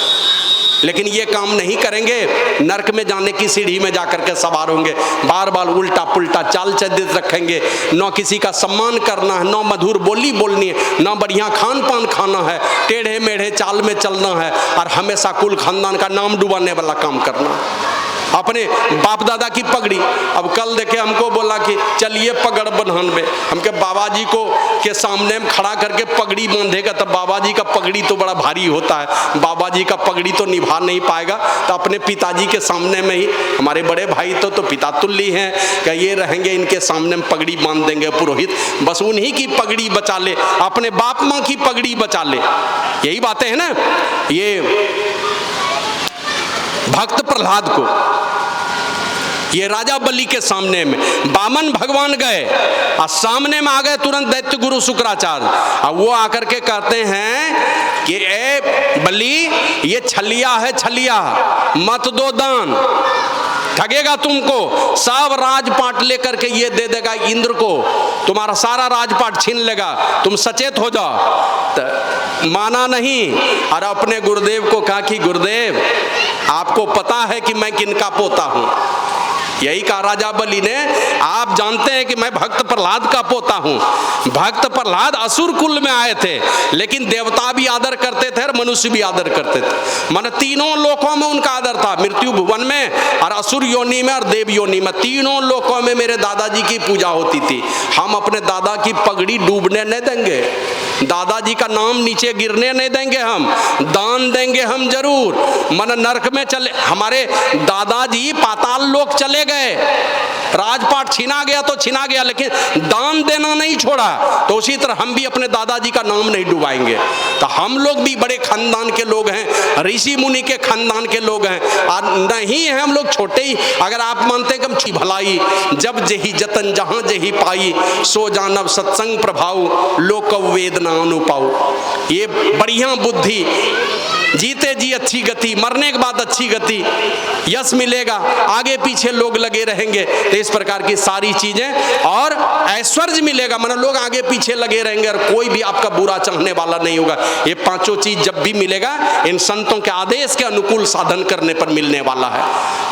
लेकिन ये काम नहीं करेंगे, नरक में जाने की सीढ़ी में जाकर के सवार होंगे, बार बार उल्टा पुल्टा चाल चरित्र रखेंगे, न किसी का सम्मान करना है, न मधुर बोली बोलनी है, न बढ़िया खान पान खाना है, टेढ़े मेढ़े चाल में चलना है, और हमेशा कुल खानदान का नाम डुबाने वाला काम करना। अपने बाप दादा की पगड़ी, अब कल देखे हमको बोला कि चलिए पगड़ बन्हन में, हमके बाबा जी को के सामने में खड़ा करके पगड़ी बांधेगा, तब बाबा जी का पगड़ी तो बड़ा भारी होता है, बाबा जी का पगड़ी तो निभा नहीं पाएगा। तो अपने पिताजी के सामने में ही, हमारे बड़े भाई तो पिता तुल्य हैं, क्या ये रहेंगे इनके सामने में पगड़ी बांध देंगे पुरोहित, बस उन्हीं की पगड़ी बचा ले, अपने बाप माँ की पगड़ी बचा ले। यही बातें हैं ना। ये भक्त प्रहलाद को, ये राजा बलि के सामने में बामन भगवान गए और सामने में आ गए तुरंत दैत्य गुरु शुक्राचार्य, और वो आकर के कहते हैं कि ए बलि, ये छलिया है, छलिया मत दो दान, ठगेगा तुमको, सब राजपाट लेकर के ये दे देगा इंद्र को, तुम्हारा सारा राजपाट छीन लेगा, तुम सचेत हो जाओ। तो माना नहीं, और अपने गुरुदेव को कहा कि गुरुदेव आपको पता है कि मैं किनका पोता हूं, यही कहा राजा बलि ने, आप जानते हैं कि मैं भक्त प्रहलाद का पोता हूं। भक्त प्रहलाद असुर कुल में आए थे, लेकिन देवता भी आदर करते थे और मनुष्य भी आदर करते थे। मन तीनों लोकों में उनका आदर था, मृत्यु भुवन में और असुर योनि में और देव योनि में, तीनों लोकों में मेरे दादाजी की पूजा होती थी। हम अपने दादा की पगड़ी डूबने नहीं देंगे, दादाजी का नाम नीचे गिरने नहीं देंगे, हम दान देंगे हम जरूर। मन नरक में चले, हमारे दादाजी पाताल लोक चले गए, राजपाट छिना गया तो छिना गया, लेकिन दान देना नहीं छोड़ा। तो उसी तरह हम भी अपने दादाजी का नाम नहीं डुबाएंगे। तो हम लोग भी बड़े खानदान के लोग हैं, ऋषि मुनि के खानदान के लोग हैं, और नहीं है हम लोग छोटे ही। अगर आप मानते हैं कि हम छी भलाई, जब जही जतन जहां जही पाई, सो जानव सत्संग प्रभाव, लोक वेदना अनुपाऊ। ये बढ़िया बुद्धि, जीते जी अच्छी गति, मरने के बाद अच्छी गति, यश मिलेगा, आगे पीछे लोग लगे रहेंगे, तो इस प्रकार की सारी चीजें, और ऐश्वर्य मिलेगा, मतलब लोग आगे पीछे लगे रहेंगे और कोई भी आपका बुरा चाहने वाला नहीं होगा। ये पांचों चीज जब भी मिलेगा, इन संतों के आदेश के अनुकूल साधन करने पर मिलने वाला है।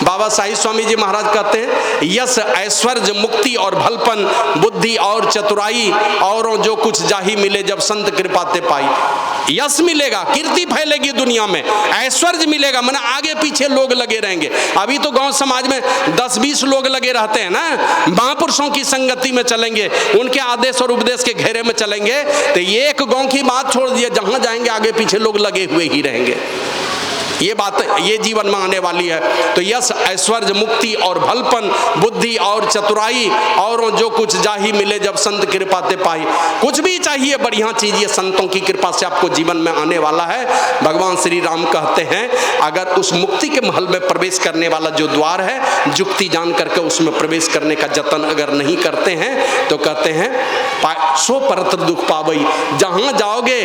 बाबा साहिब स्वामी जी महाराज कहते हैं, यश ऐश्वर्य मुक्ति और भलपन, बुद्धि और चतुराई, और जो कुछ जाही मिले जब संत कृपाते पाई। यश मिलेगा, कीर्ति फैलेगी दुनिया में, ऐश्वर्य मिलेगा, माने आगे पीछे लोग लगे रहेंगे। अभी तो गांव समाज में 10-20 लोग लगे रहते हैं ना, महापुरुषों की संगति में चलेंगे, उनके आदेश और उपदेश के घेरे में चलेंगे, तो ये एक गांव की बात छोड़ दिए, जहां जाएंगे आगे पीछे लोग लगे हुए ही रहेंगे। ये बात ये जीवन में आने वाली है। तो यश ऐश्वर्य मुक्ति और भलपन, बुद्धि और चतुराई, और जो कुछ जाही मिले जब संत कृपाते पाई। कुछ भी चाहिए बढ़िया चीज, ये संतों की कृपा से आपको जीवन में आने वाला है। भगवान श्री राम कहते हैं, अगर उस मुक्ति के महल में प्रवेश करने वाला जो द्वार है, जुक्ति जान करके उसमें प्रवेश करने का जतन अगर नहीं करते हैं, तो कहते हैं सो परत्र दुख पावई, जहां जाओगे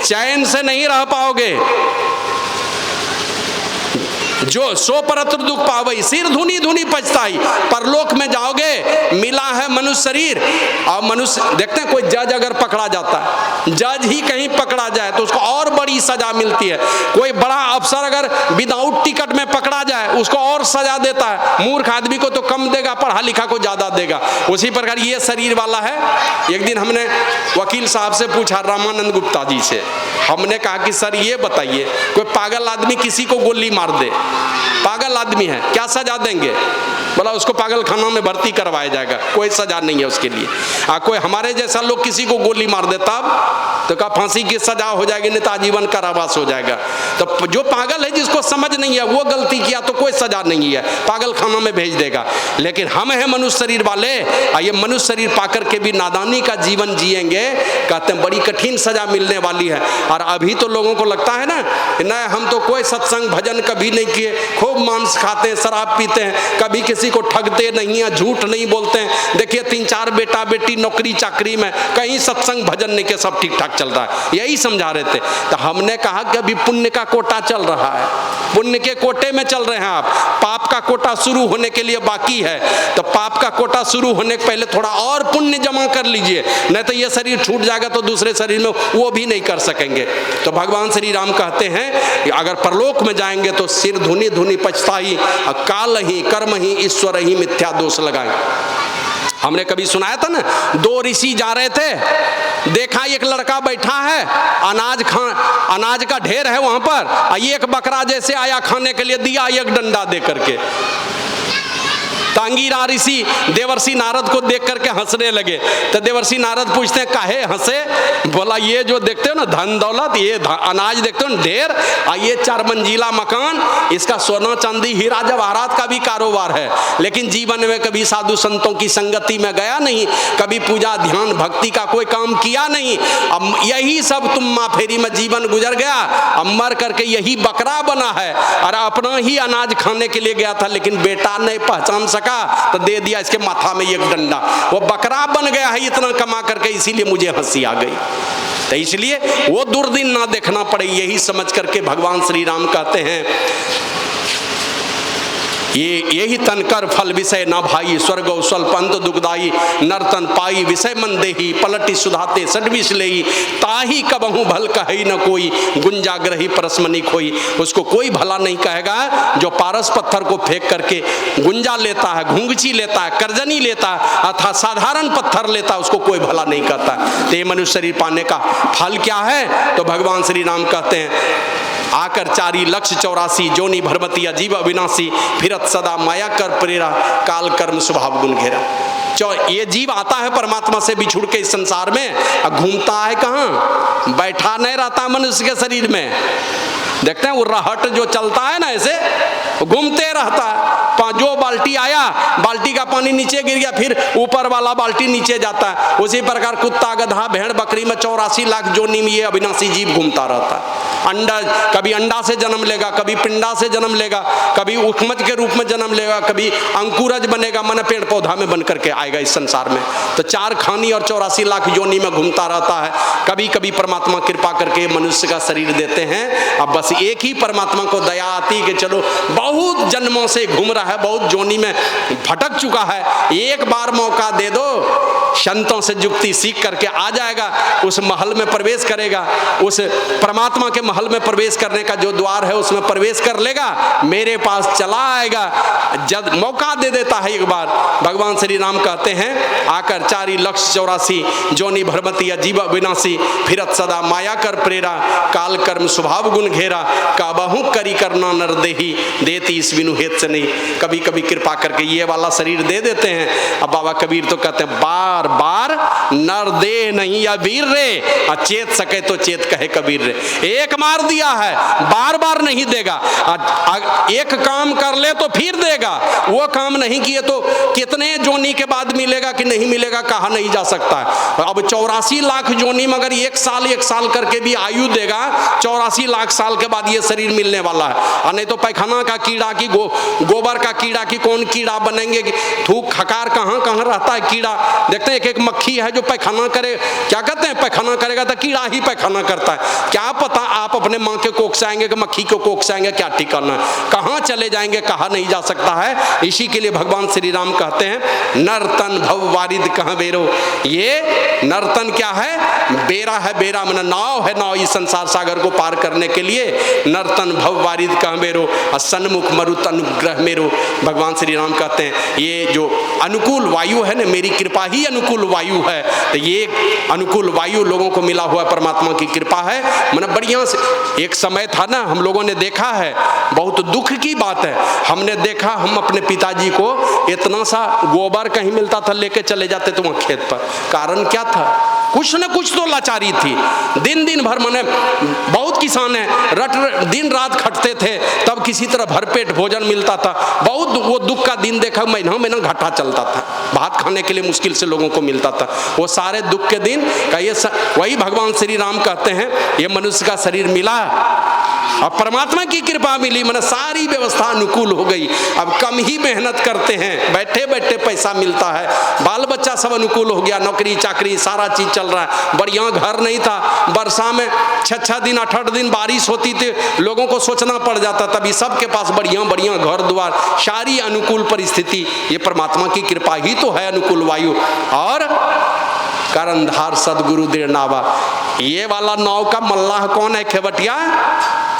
चैन से नहीं रह पाओगे। जो सो परत्र दुख पावई, सिर धुनी धुनी पछताई। परलोक में जाओगे, मिला है मनुष्य शरीर, और मनुष्य देखते हैं, कोई जज अगर पकड़ा जाता है, जज ही कहीं पकड़ा जाए तो उसको और बड़ी सजा मिलती है। कोई बड़ा अफसर अगर विदाउट टिकट में पकड़ा जाए, उसको और सजा देता है। मूर्ख आदमी को तो कम देगा, पढ़ा लिखा को ज्यादा देगा। उसी प्रकार ये शरीर वाला है। एक दिन हमने वकील साहब से पूछा, रामानंद गुप्ता जी से, हमने कहा कि सर ये बताइए, कोई पागल आदमी किसी को गोली मार दे, पागल आदमी है, क्या सजा देंगे? बोला उसको पागल खाना में भर्ती करवाया जाएगा, कोई सजा नहीं है उसके लिए। कोई हमारे जैसा लोग किसी को गोली मार दे तब तो कहा फांसी की सजा हो जाएगी, नहीं तो आजीवन कारावास हो जाएगा। तो जो पागल है, जिसको समझ नहीं है, वो गलती किया तो कोई सजा नहीं है, पागल खाना में भेज देगा। लेकिन हम हैं मनुष्य शरीर वाले, ये मनुष्य शरीर पाकर के भी नादानी का जीवन जिएंगे, कहते हैं बड़ी कठिन सजा मिलने वाली है। और अभी तो लोगों को लगता है ना, नहीं हम तो कोई सत्संग भजन कभी नहीं किए, खूब मांस खाते हैं, शराब पीते हैं, कभी किसी को ठगते नहीं है, झूठ नहीं बोलते हैं। देखिए 3-4 बेटा बेटी नौकरी चाकरी में, कहीं सत्संग भजन नहीं के, सब ठीक ठाक चल रहा है, यही समझा रहे थे। तो हमने कहा कि अभी पुण्य का कोटा चल रहा है, पुण्य के कोटे में चल रहे हैं आप, पाप का कोटा शुरू होने के लिए बाकी है। तो पाप का कोटा शुरू होने के पहले थोड़ा और पुण्य जमा कर लीजिए, नहीं तो ये शरीर छूट जाएगा तो दूसरे शरीर में वो भी नहीं कर सकेंगे। तो भगवान श्री राम कहते हैं कि अगर परलोक में जाएंगे तो सिर धुनी धुनी पछताई, काल ही कर्म ही ईश्वर ही मिथ्या दोष लगाए। हमने कभी सुनाया था ना, 2 ऋषि जा रहे थे, देखा एक लड़का बैठा है, अनाज का ढेर है वहां पर, एक बकरा जैसे आया खाने के लिए, दिया एक डंडा दे करके। तांगीरा ऋषि देवर्षि नारद को देख करके हंसने लगे। तो देवर्षि नारद पूछते हैं काहे हंसे? बोला ये जो देखते हो ना धन दौलत, ये अनाज देखते हो ना ढेर, ये 4 मंजिला मकान, इसका सोना चांदी हीरा जवाहरात का भी कारोबार है, लेकिन जीवन में कभी साधु संतों की संगति में गया नहीं, कभी पूजा ध्यान भक्ति का कोई काम किया नहीं। अब यही सब तुम माफेरी में जीवन गुजर गया, अब मर करके यही बकरा बना है, और अपना ही अनाज खाने के लिए गया था, लेकिन बेटा नहीं पहचान सका तो दे दिया इसके माथा में एक डंडा, वो बकरा बन गया है इतना कमा करके, इसीलिए मुझे हंसी आ गई। तो इसलिए वो दुर्दिन ना देखना पड़े, यही समझ करके भगवान श्री राम कहते हैं ये यही तन कर फल विषय न भाई, स्वर्ग स्वल्प अंत दुखदाई, नर्तन पाई विषय मन देही, पलटी सुधाते सडविश लेई, ताही कबहू भल कहे न कोई, गुंजाग्रही परसमनी खोई। उसको कोई भला नहीं कहेगा जो पारस पत्थर को फेंक करके गुंजा लेता है, घुंगची लेता है, करजनी लेता है, अर्थात साधारण पत्थर लेता है, उसको कोई भला नहीं कहता। तो ये मनुष्य शरीर पाने का फल क्या है? तो भगवान श्री राम कहते हैं आकर 4,84,000 जोनी भरमती अजीब अविनाशी, फिरत सदा माया कर प्रेरा, काल कर्म स्वभाव गुण घेरा। ये जीव आता है परमात्मा से बिछुड़ के इस संसार में, घूमता है कहाँ? बैठा नहीं रहता मनुष्य के शरीर में। देखते हैं वो रहट जो चलता है ना, ऐसे घूमते रहता है। जो बाल्टी आया, बाल्टी का पानी नीचे गिर गया, फिर ऊपर वाला बाल्टी नीचे जाता है। उसी प्रकार कुत्ता गधा भेड़ बकरी में 84 लाख जोनी में ये अविनाशी जीव घूमता रहता है। अंडा, कभी अंडा से जन्म लेगा, कभी पिंडा से जन्म लेगा, कभी उखमज के रूप में जन्म लेगा, कभी अंकुरज बनेगा, मन पेड़ पौधा में बन करके आएगा इस संसार में। तो 4 खानी और 84 लाख जोनी में घूमता रहता है। कभी कभी परमात्मा कृपा करके मनुष्य का शरीर देते हैं। अब बस एक ही परमात्मा को दया आती कि चलो बहुत जन्मों से घूम रहा है, बहुत जोनी में भटक चुका है, एक बार मौका दे दो, संतों से जुक्ति सीख करके आ जाएगा, उस महल में प्रवेश करेगा, उस परमात्मा के महल में प्रवेश करने का जो द्वार है उसमें प्रवेश कर लेगा, मेरे पास चला आएगा। जब मौका दे देता है एक बार, भगवान श्री राम कहते हैं आकर 4,84,000 जोनी भरमती अजीब अविनाशी, फिरत सदा माया कर प्रेरा, काल कर्म स्वभाव गुण घेरा, काबहू करी करना नर देही, देती इस बिनु हेत से नहीं। कभी कभी कृपा करके ये वाला शरीर दे देते हैं। अब बाबा कबीर तो कहते हैं बार बार नर दे नहीं या वीर रे, चेत सके तो चेत कहे कबीर रे। एक मार दिया है, बार बार नहीं देगा। एक काम कर ले तो फिर देगा, वो काम नहीं किए तो कितने जोनी के बाद मिलेगा कि नहीं मिलेगा कहा नहीं जा सकता है। अब 84 लाख जोनी मगर एक साल करके भी आयु देगा, 84 लाख साल के बाद ये शरीर मिलने वाला है। और नहीं तो पैखाना का कीड़ा की गोबर का कीड़ा की कौन कीड़ा बनेंगे, थूक खकार कहाँ कहाँ रहता है कीड़ा। देखते हैं एक मक्खी है जो पैखाना करे, क्या कहते हैं पैखाना करेगा तो कीड़ा ही पैखाना करता है। क्या पता आप अपने माँ के कोख से आएंगे कि मक्खी को कोख से आएंगे, क्या ठिकाना है, कहाँ चले जाएंगे कहा नहीं जा सकता है। इसी के लिए भगवान श्री राम कहते हैं नर्तन भव वारिद कहाँ बेरो। ये नर्तन क्या है? बेरा है, बेरा मन नाव है, नाव इस संसार सागर को पार करने के लिए। नर्तन भव वारिद कहाँ बेरो, सन्मुख मरुत अनुग्रह मेरो। भगवान श्री राम कहते हैं ये जो अनुकूल वायु है ना, मेरी कृपा ही अनुकूल वायु है। तो ये अनुकूल वायु लोगों को मिला हुआ परमात्मा की कृपा है। मतलब बढ़िया से एक समय था ना, हम लोगों ने देखा है, बहुत दुख की बात है, हमने देखा हम अपने पिताजी को इतना सा गोबर कहीं मिलता था लेके चले जाते थे वहाँ खेत पर। कारण क्या था? कुछ न कुछ तो लाचारी थी। दिन भर माने बहुत किसान है दिन रात खटते थे, तब किसी तरह भरपेट भोजन मिलता था। बहुत वो दुख का दिन देखा, महीना घाटा चलता था, भात खाने के लिए मुश्किल से लोगों को मिलता था। वो सारे दुख के दिन का ये वही भगवान श्री राम कहते हैं ये मनुष्य का शरीर मिला, अब परमात्मा की कृपा मिली, मतलब सारी व्यवस्था अनुकूल हो गई। अब कम ही मेहनत करते हैं, बैठे बैठे पैसा मिलता है, बाल बच्चा सब अनुकूल हो गया, नौकरी चाकरी सारा चीज चल रहा है। बढ़िया घर नहीं था, वर्षा में 6 दिन 8 दिन बारिश होती थी, लोगों को सोचना पड़ जाता, तभी सबके पास बढ़िया बढ़िया घर द्वार, सारी अनुकूल परिस्थिति। ये परमात्मा की कृपा ही तो है, अनुकूल वायु। और करंधार सदगुरु देर नावा, ये वाला नाव का मल्लाह कौन है? खेवटिया।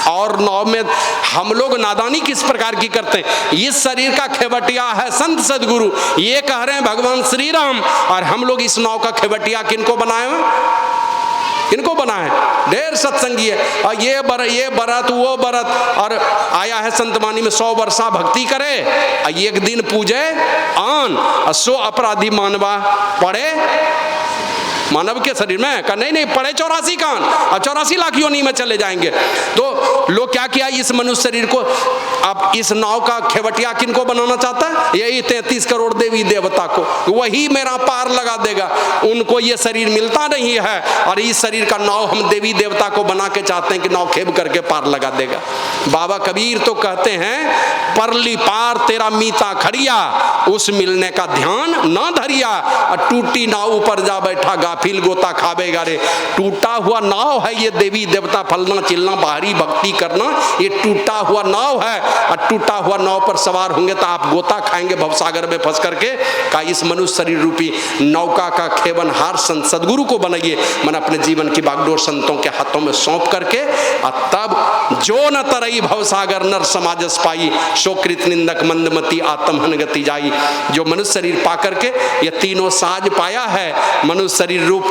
और नाव में हम लोग नादानी किस प्रकार की करते हैं, इस शरीर का खेवटिया है संत सदगुरु, ये कह रहे हैं भगवान श्री राम। और हम लोग इस नाव का खेवटिया किनको बनाए हैं? इनको बनाए ढेर सत्संगी है, और ये बरत वो बरत, और आया है संतवानी में 100 वर्षा भक्ति करे, एक दिन पूजे आन, 100 अपराधी मानवा पड़े मानव के शरीर में का नहीं पड़े 84 कान, और 84 लाख योनि में चले जाएंगे। तो लोग क्या किया, इस मनुष्य शरीर को, अब इस नाव का खेवटिया किनको बनाना चाहता है? यही 33 करोड़ देवी देवता को, वही मेरा पार लगा देगा। उनको ये शरीर मिलता नहीं है, और इस शरीर का नाव हम देवी देवता को बना के चाहते हैं कि नाव खेब करके पार लगा देगा। बाबा कबीर तो कहते हैं परली पार तेरा मीता खड़िया, उस मिलने का ध्यान ना धरिया, और टूटी नाव ऊपर जा बैठा गाफिल गोता खाबेगा रे। टूटा हुआ नाव है ये देवी देवता फलना चिलना बाहरी भक्ति करना, ये टूटा हुआ नाव है। और टूटा हुआ नाव पर सवार होंगे तो आप गोता खाएंगे भवसागर में फंस करके। का इस मनुष्य शरीर रूपी नौका का खेवनहार संत सदगुरु को बनाइए, मन अपने जीवन की बागडोर संतों के हाथों में सौंप करके, और तब जो न तरई भवसागर नर समाजस पाई, शोकृत निंदक मंदमती आत्महन गति जाई। जो मनुष्य शरीर पा करके ये तीनों साज पाया है, मनुष्य शरीर रूप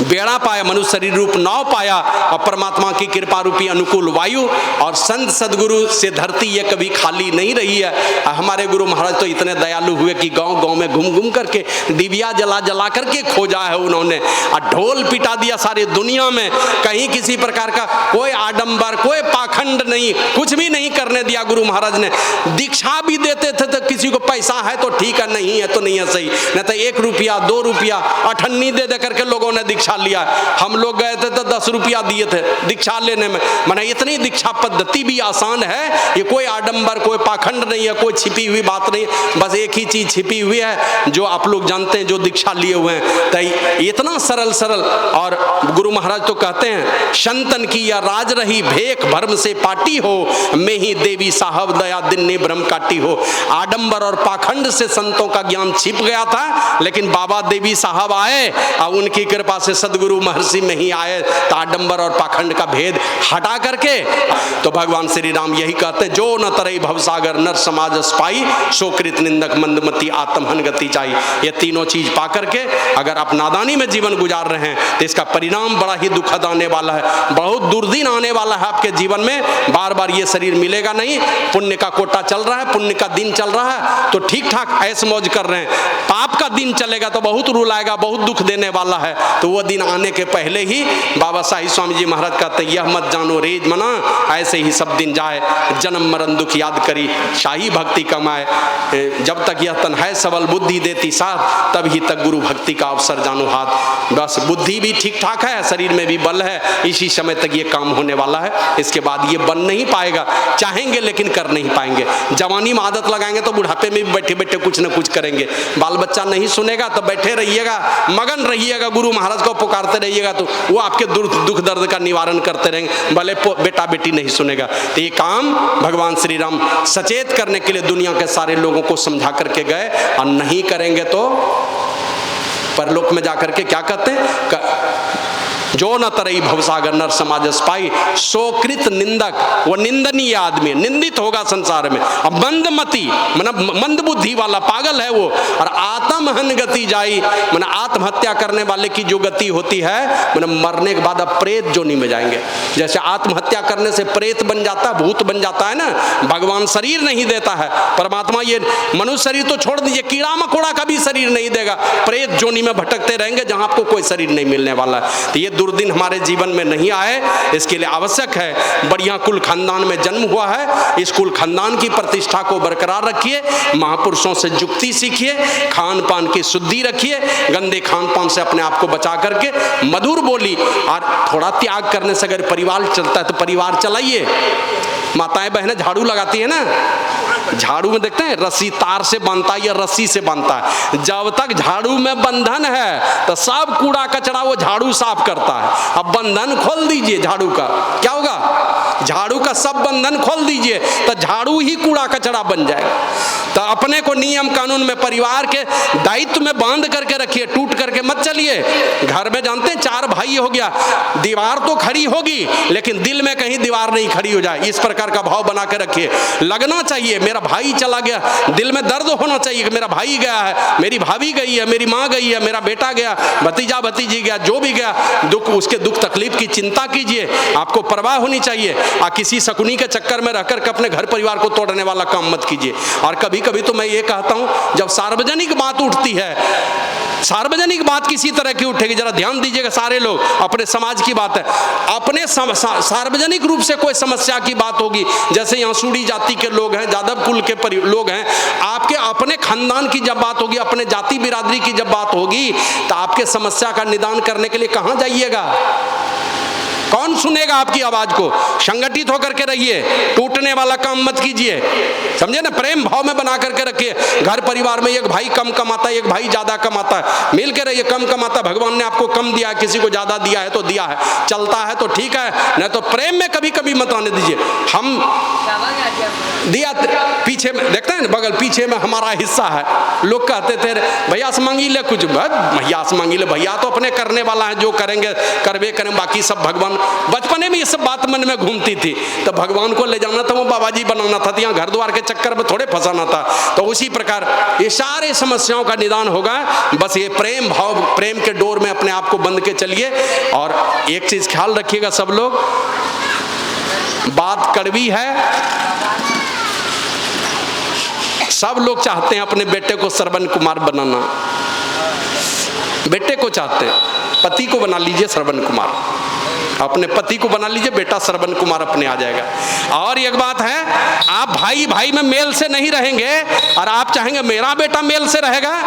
बेड़ा पाया, मनुष्य शरीर रूप नाव पाया, और परमात्मा की कृपा रूपी अनुकूल वायु और संत सदगुरु से धरती ये कभी खाली नहीं रही है। हमारे गुरु महाराज तो इतने दयालु हुए कि गांव गांव में घूम घूम करके दिव्या जला जला करके खोजा है उन्होंने, और ढोल पिटा दिया सारी दुनिया में। कहीं किसी प्रकार का कोई आडंबर, कोई पाखंड नहीं, कुछ भी नहीं करने दिया गुरु महाराज ने। दीक्षा भी देते थे तो किसी को पैसा है तो ठीक है, नहीं है तो नहीं है सही, नहीं तो 1 रुपया 2 रुपया अठन्नी दे करके लोगों ने दीक्षा लिया। हम लोग गए थे तो 10 रुपया दिए थे दीक्षा लेने में। माने इतनी दीक्षा पद्धति भी आसान है, ये कोई आडंबर, कोई पाखंड नहीं है, कोई छिपी हुई बात नहीं, बस एक ही चीज छिपी हुई है जो आप लोग जानते हैं, जो दीक्षा लिए हुए हैं। तो इतना सरल सरल। और गुरु महाराज तो कहते हैं, संतन की या राज रही भेख भरम से पाटी हो, मैं ही देवी साहब दया दिन ने भ्रम काटी हो। आडंबर और पाखंड से संतों का ज्ञान छिप गया था, लेकिन बाबा देवी साहब आए और उनकी कृपा से सदगुरु महर्षि में ही आए, तो आडंबर और पाखंड का भेद हटा करके। तो भगवान श्री राम यही कहते हैं, जो न तरई भवसागर नर समाजस पाई, शोकृत निंदक मंदमती आत्महन गति चाही। ये तीनों चीज पा करके अगर आप नादानी में जीवन गुजार रहे हैं तो इसका परिणाम बड़ा ही दुखद आने वाला है, बहुत दुर्दिन आने वाला है आपके जीवन में। बार बार ये शरीर मिलेगा नहीं। पुण्य का कोटा चल रहा है, पुण्य का दिन चल रहा है तो ठीक ठाक ऐश मौज कर रहे हैं। पाप का दिन चलेगा तो बहुत रुलाएगा, बहुत दुख देने वाला है। तो वो दिन आने के पहले ही बाबा साहिब स्वामी जी महाराज कहते, यह मत जानो रेज मना, ऐसे ही सब दिन जाए, जन्म मरण दुख याद करी, शाही भक्ति कमाए। जब तक यह तन है सबल बुद्धि देती साथ, तभी तक गुरु भक्ति का अवसर जानो हाथ। बस बुद्धि भी ठीक ठाक है, शरीर में भी बल है, इसी समय तक ये काम होने वाला है। इसके बाद ये बन नहीं पाएगा, चाहेंगे लेकिन कर नहीं पाएंगे। जवानी में आदत लगाएंगे तो बुढ़ापे में भी बैठे बैठे कुछ न कुछ करेंगे। बाल बच्चा नहीं सुनेगा तो बैठे रहिएगा, मगन रहिएगा, गुरु महाराज को पुकारते रहिएगा, तो वो आपके दुख दर्द का निवारण करते रहेंगे, भले बेटा बेटी नहीं सुनेगा। तो ये काम भगवान श्री राम सचेत करने के लिए दुनिया के सारे लोगों को समझा करके गए, और नहीं करेंगे तो परलोक में जाकर के क्या कहते हैं, जो न तरई भवसागर नर समाजस पाई, सोकृत निंदक, वो निंदनीय आदमी, निंदित होगा संसार में। अब मंदमती मतलब मंद बुद्धि वाला, पागल है वो। और आत्महन गति जाई, मतलब आत्महत्या करने वाले की जो गति होती है, मतलब मरने के बाद अब प्रेत जोनी में जाएंगे। जैसे आत्महत्या करने से प्रेत बन जाता, भूत बन जाता है ना, भगवान शरीर नहीं देता है परमात्मा। ये मनुष्य शरीर तो छोड़ दीजिए, कीड़ा मकोड़ा का भी शरीर नहीं देगा, प्रेत जोनी में भटकते रहेंगे जहां आपको कोई शरीर नहीं मिलने वाला है। तो ये दुर्दिन हमारे जीवन में नहीं आए, इसके लिए आवश्यक है, बढ़िया कुल खानदान में जन्म हुआ है, इस कुल खानदान की प्रतिष्ठा को बरकरार रखिए, महापुरुषों से जुक्ति सीखिए, खान पान की शुद्धि रखिए, गंदे खान पान से अपने आप को बचा करके मधुर बोली और थोड़ा त्याग करने से अगर परिवार चलता है तो परिवार चलाइए। माताएं बहनें झाड़ू लगाती है ना, झाड़ू में देखते हैं रस्सी तार से बांधता है या रस्सी से बांधता है। जब तक झाड़ू में बंधन है तो सब कूड़ा कचरा वो झाड़ू साफ करता है। अब बंधन खोल दीजिए झाड़ू का, क्या होगा, झाड़ू का सब बंधन खोल दीजिए तो झाड़ू ही कूड़ा कचरा बन जाएगा। तो अपने को नियम कानून में परिवार के दायित्व में बांध करके रखिए, टूट करके मत चलिए। घर में जानते हैं 4 भाई हो गया, दीवार तो खड़ी होगी लेकिन दिल में कहीं दीवार नहीं खड़ी हो जाए, इस प्रकार का भाव बना के रखिए। लगना चाहिए मेरा भाई चला गया, दिल में दर्द होना चाहिए कि मेरा भाई गया है, मेरी भाभी गई है, मेरी माँ गई है, मेरा बेटा गया, भतीजा भतीजी गया, जो भी गया, दुख उसके दुख तकलीफ की चिंता कीजिए, आपको परवाह होनी चाहिए। किसी शकुनी के चक्कर में रहकर के अपने घर परिवार को तोड़ने वाला काम मत कीजिए। और कभी कभी तो मैं ये कहता हूं, जब सार्वजनिक बात उठती है, सार्वजनिक बात किसी तरह की उठेगी, जरा ध्यान दीजिएगा सारे लोग, अपने समाज की बात है, अपने सार्वजनिक रूप से कोई समस्या की बात होगी, जैसे यहाँ सूड़ी जाति के लोग हैं, यादव कुल के लोग हैं, आपके अपने खानदान की जब बात होगी, अपने जाति बिरादरी की जब बात होगी, तो आपके समस्या का निदान करने के लिए कहाँ जाइएगा? कौन सुनेगा आपकी आवाज को? संगठित होकर के रहिए, टूटने वाला काम मत कीजिए, समझे ना। प्रेम भाव में बना करके रखिए। घर परिवार में एक भाई कम कमाता है, एक भाई ज्यादा कमाता है, मिल के रहिए। कम कमाता, भगवान ने आपको कम दिया है, किसी को ज्यादा दिया है तो दिया है, चलता है तो ठीक है, नहीं तो प्रेम में कभी कभी मत आने दीजिए। हम दिया पीछे में देखते हैं बगल पीछे में हमारा हिस्सा है। लोग कहते थे भैया से मांगी ले कुछ, भैया से मांगी ले, भैया तो अपने करने वाला है, जो करेंगे करवे करें, बाकी सब भगवान। बचपने में ये सब बात मन में घूमती थी। तो भगवान को ले जाना था, वो बाबा जी बनाना था, यहाँ घर द्वार के चक्कर में थोड़े फंसाना था। तो उसी प्रकार ये सारे समस्याओं का निदान होगा। बस ये प्रेम भाव, प्रेम के डोर में अपने आप को बंध के चलिए। और एक चीज ख्याल रखिएगा सब लोग, बात कड़वी है, सब लोग चाहते हैं अपने बेटे को श्रवण कुमार बनाना, बेटे को चाहते हैं, पति को बना लीजिए श्रवण कुमार, अपने पति को बना लीजिए, बेटा श्रवण कुमार अपने आ जाएगा। और एक बात है, आप भाई भाई में मेल से नहीं रहेंगे और आप चाहेंगे मेरा बेटा मेल से रहेगा,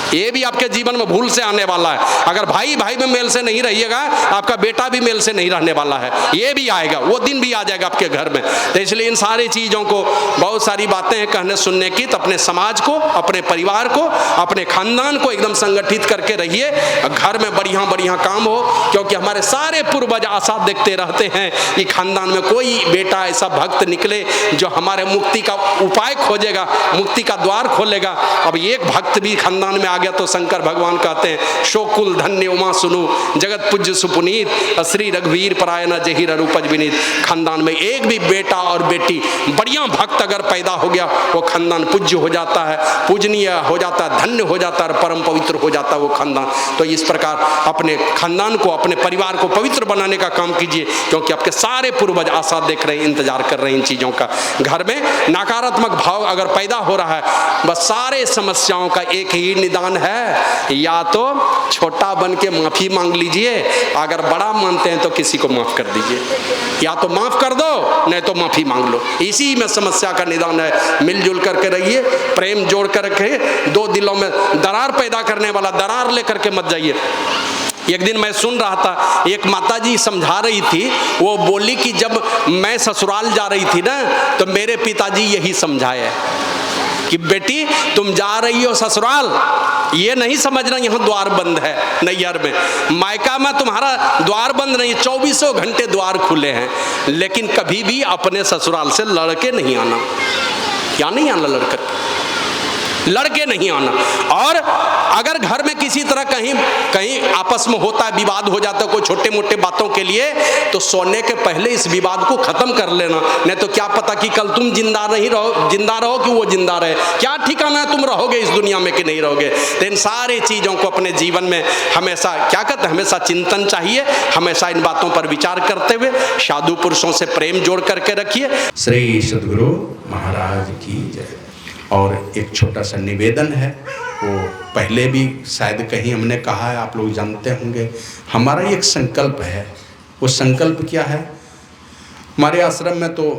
ये भी आपके जीवन में भूल से आने वाला है। अगर भाई भाई में मेल से नहीं रहिएगा, आपका बेटा भी मेल से नहीं रहने वाला है, ये भी आएगा, वो दिन भी आ जाएगा आपके घर में। तो इसलिए इन सारी चीज़ों को, बहुत सारी बातें हैं कहने सुनने की, तो अपने समाज को, अपने परिवार को, अपने खानदान को एकदम संगठित करके रहिए, घर में बढ़िया बढ़िया काम हो। क्योंकि हमारे सारे पूर्वज आशा देखते रहते हैं कि खानदान में कोई बेटा ऐसा भक्त निकले जो हमारे मुक्ति का उपाय खोजेगा, मुक्ति का द्वार खोलेगा। अब एक भक्त भी खानदान में गया तो शंकर भगवान कहते हैं, शोकुल धन्य उमा सुनु जगत पूज्य सुपुनीत, श्री रघुवीर परायण जही रूपज विनीत। खानदान में एक भी बेटा और बेटी बढ़िया भक्त अगर पैदा हो गया, वो खानदान पूज्य हो जाता है, पूजनीय हो जाता है, धन्य हो जाता है, परम पवित्र हो जाता है वो खानदान। तो इस प्रकार अपने खानदान को, अपने परिवार को पवित्र बनाने का काम कीजिए, क्योंकि आपके सारे पूर्वज आशा देख रहे हैं, इंतजार कर रहे हैं इन चीजों का। घर में नकारात्मक भाव अगर पैदा हो रहा है, बस सारे समस्याओं का एक ही निदान है, या तो छोटा बन के माफी मांग लीजिए, अगर बड़ा मानते हैं तो किसी को माफ कर दीजिए, या तो माफ कर दो नहीं तो माफी मांग लो। इसी में समस्या का निदान है। मिलजुल करके रहिए, प्रेम जोड़ कर रखे, दो दिलों में दरार पैदा करने वाला दरार लेकर के मत जाइए। एक दिन मैं सुन रहा था, एक माताजी समझा रही थी, वो बोली कि जब मैं ससुराल जा रही थी ना, तो मेरे पिताजी यही समझाए कि बेटी तुम जा रही हो ससुराल, ये नहीं समझना यहाँ द्वार बंद है। नैहर में, मायका में तुम्हारा द्वार बंद नहीं, 24 घंटे द्वार खुले हैं, लेकिन कभी भी अपने ससुराल से लड़के नहीं आना। क्या नहीं आना? लड़के नहीं आना। और अगर घर में किसी तरह कहीं आपस में होता है, विवाद हो जाता है कोई छोटे मोटे बातों के लिए, तो सोने के पहले इस विवाद को खत्म कर लेना। नहीं तो क्या पता कि कल तुम जिंदा रहो कि वो जिंदा रहे, क्या ठिकाना है तुम रहोगे इस दुनिया में कि नहीं रहोगे। तो इन सारी चीज़ों को अपने जीवन में हमेशा क्या कहते हैं, हमेशा चिंतन चाहिए, हमेशा इन बातों पर विचार करते हुए साधु पुरुषों से प्रेम जोड़ करके रखिए। श्री सद्गुरु महाराज की जय। और एक छोटा सा निवेदन है, वो पहले भी शायद कहीं हमने कहा है, आप लोग जानते होंगे। हमारा एक संकल्प है, वो संकल्प क्या है, हमारे आश्रम में तो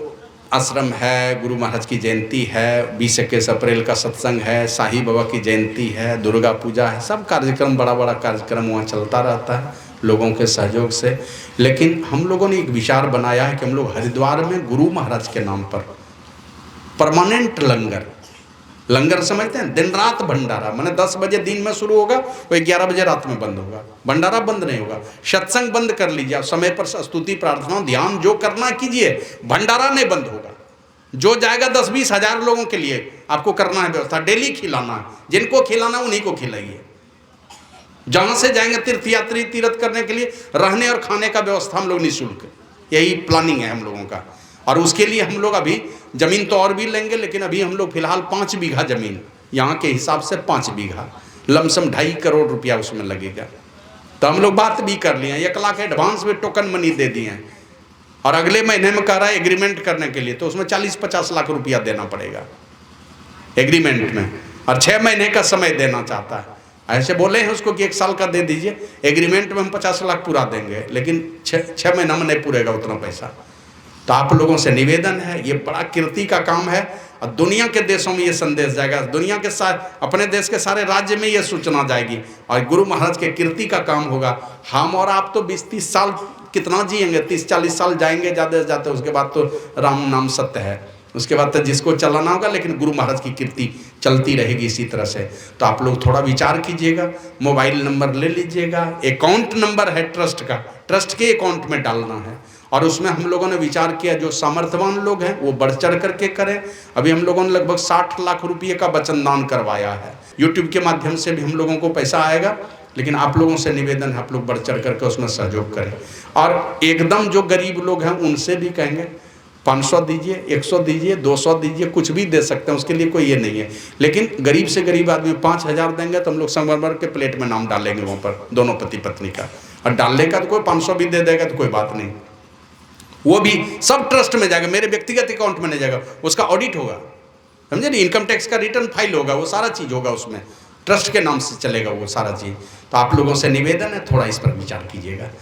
आश्रम है, गुरु महाराज की जयंती है, 20-21 अप्रैल का सत्संग है, साईं बाबा की जयंती है, दुर्गा पूजा है, सब कार्यक्रम, बड़ा बड़ा कार्यक्रम वहाँ चलता रहता है लोगों के सहयोग से। लेकिन हम लोगों ने एक विचार बनाया है कि हम लोग हरिद्वार में गुरु महाराज के नाम पर परमानेंट लंगर समझते हैं, दिन रात भंडारा, माने 10 बजे दिन में शुरू होगा, वो 11 बजे रात में बंद होगा। भंडारा बंद नहीं होगा, सत्संग बंद कर लीजिए, आप समय पर स्तुति प्रार्थना ध्यान जो करना कीजिए, भंडारा नहीं बंद होगा। जो जाएगा 10-20 हज़ार लोगों के लिए आपको करना है व्यवस्था, डेली खिलाना है, जिनको खिलाना उन्हीं को खिलाइए। जहाँ से जाएंगे तीर्थयात्री तीर्थ करने के लिए, रहने और खाने का व्यवस्था हम लोग निःशुल्क, यही प्लानिंग है हम लोगों का। और उसके लिए हम लोग अभी ज़मीन तो और भी लेंगे, लेकिन अभी हम लोग फिलहाल 5 बीघा ज़मीन, यहाँ के हिसाब से 5 बीघा, लमसम 2.5 करोड़ रुपया उसमें लगेगा। तो हम लोग बात भी कर लिए हैं, 1 लाख एडवांस में टोकन मनी दे दिए हैं, और अगले महीने में कह रहा है एग्रीमेंट करने के लिए, तो उसमें 40-50 लाख रुपया देना पड़ेगा एग्रीमेंट में, और 6 महीने का समय देना चाहता है। ऐसे बोले हैं उसको कि 1 साल का दे दीजिए, एग्रीमेंट में हम 50 लाख पूरा देंगे, लेकिन 6 महीना में नहीं पूरेगा उतना पैसा। तो आप लोगों से निवेदन है, ये बड़ा कीर्ति का काम है, और दुनिया के देशों में ये संदेश जाएगा, दुनिया के अपने देश के सारे राज्य में ये सूचना जाएगी, और गुरु महाराज के कीर्ति का काम होगा। हम और आप तो 20-30 साल कितना जिएंगे, 30-40 साल जाएंगे ज़्यादा से ज़्यादा, उसके बाद तो राम नाम सत्य है, उसके बाद तो जिसको चलाना होगा, लेकिन गुरु महाराज की कीर्ति चलती रहेगी इसी तरह से। तो आप लोग थोड़ा विचार कीजिएगा, मोबाइल नंबर ले लीजिएगा, अकाउंट नंबर है ट्रस्ट का, ट्रस्ट के अकाउंट में डालना है, और उसमें हम लोगों ने विचार किया जो सामर्थ्यवान लोग हैं वो बढ़ चढ़ करके करें। अभी हम लोगों ने लगभग 60 लाख रुपये का वचन दान करवाया है। यूट्यूब के माध्यम से भी हम लोगों को पैसा आएगा, लेकिन आप लोगों से निवेदन है आप लोग बढ़ चढ़ करके उसमें सहयोग करें। और एकदम जो गरीब लोग हैं उनसे भी कहेंगे 500 दीजिए, 100 दीजिए, 200 दीजिए, कुछ भी दे सकते हैं, उसके लिए कोई ये नहीं है। लेकिन गरीब से गरीब आदमी 5000 देंगे तो हम लोग संगमरमर के प्लेट में नाम डालेंगे वहाँ पर दोनों पति पत्नी का। और डालने का तो कोई 500 भी दे देगा तो कोई बात नहीं, वो भी सब ट्रस्ट में जाएगा, मेरे व्यक्तिगत अकाउंट में नहीं जाएगा। उसका ऑडिट होगा, समझे नहीं, इनकम टैक्स का रिटर्न फाइल होगा, वो सारा चीज़ होगा, उसमें ट्रस्ट के नाम से चलेगा वो सारा चीज़। तो आप लोगों से निवेदन है थोड़ा इस पर विचार कीजिएगा।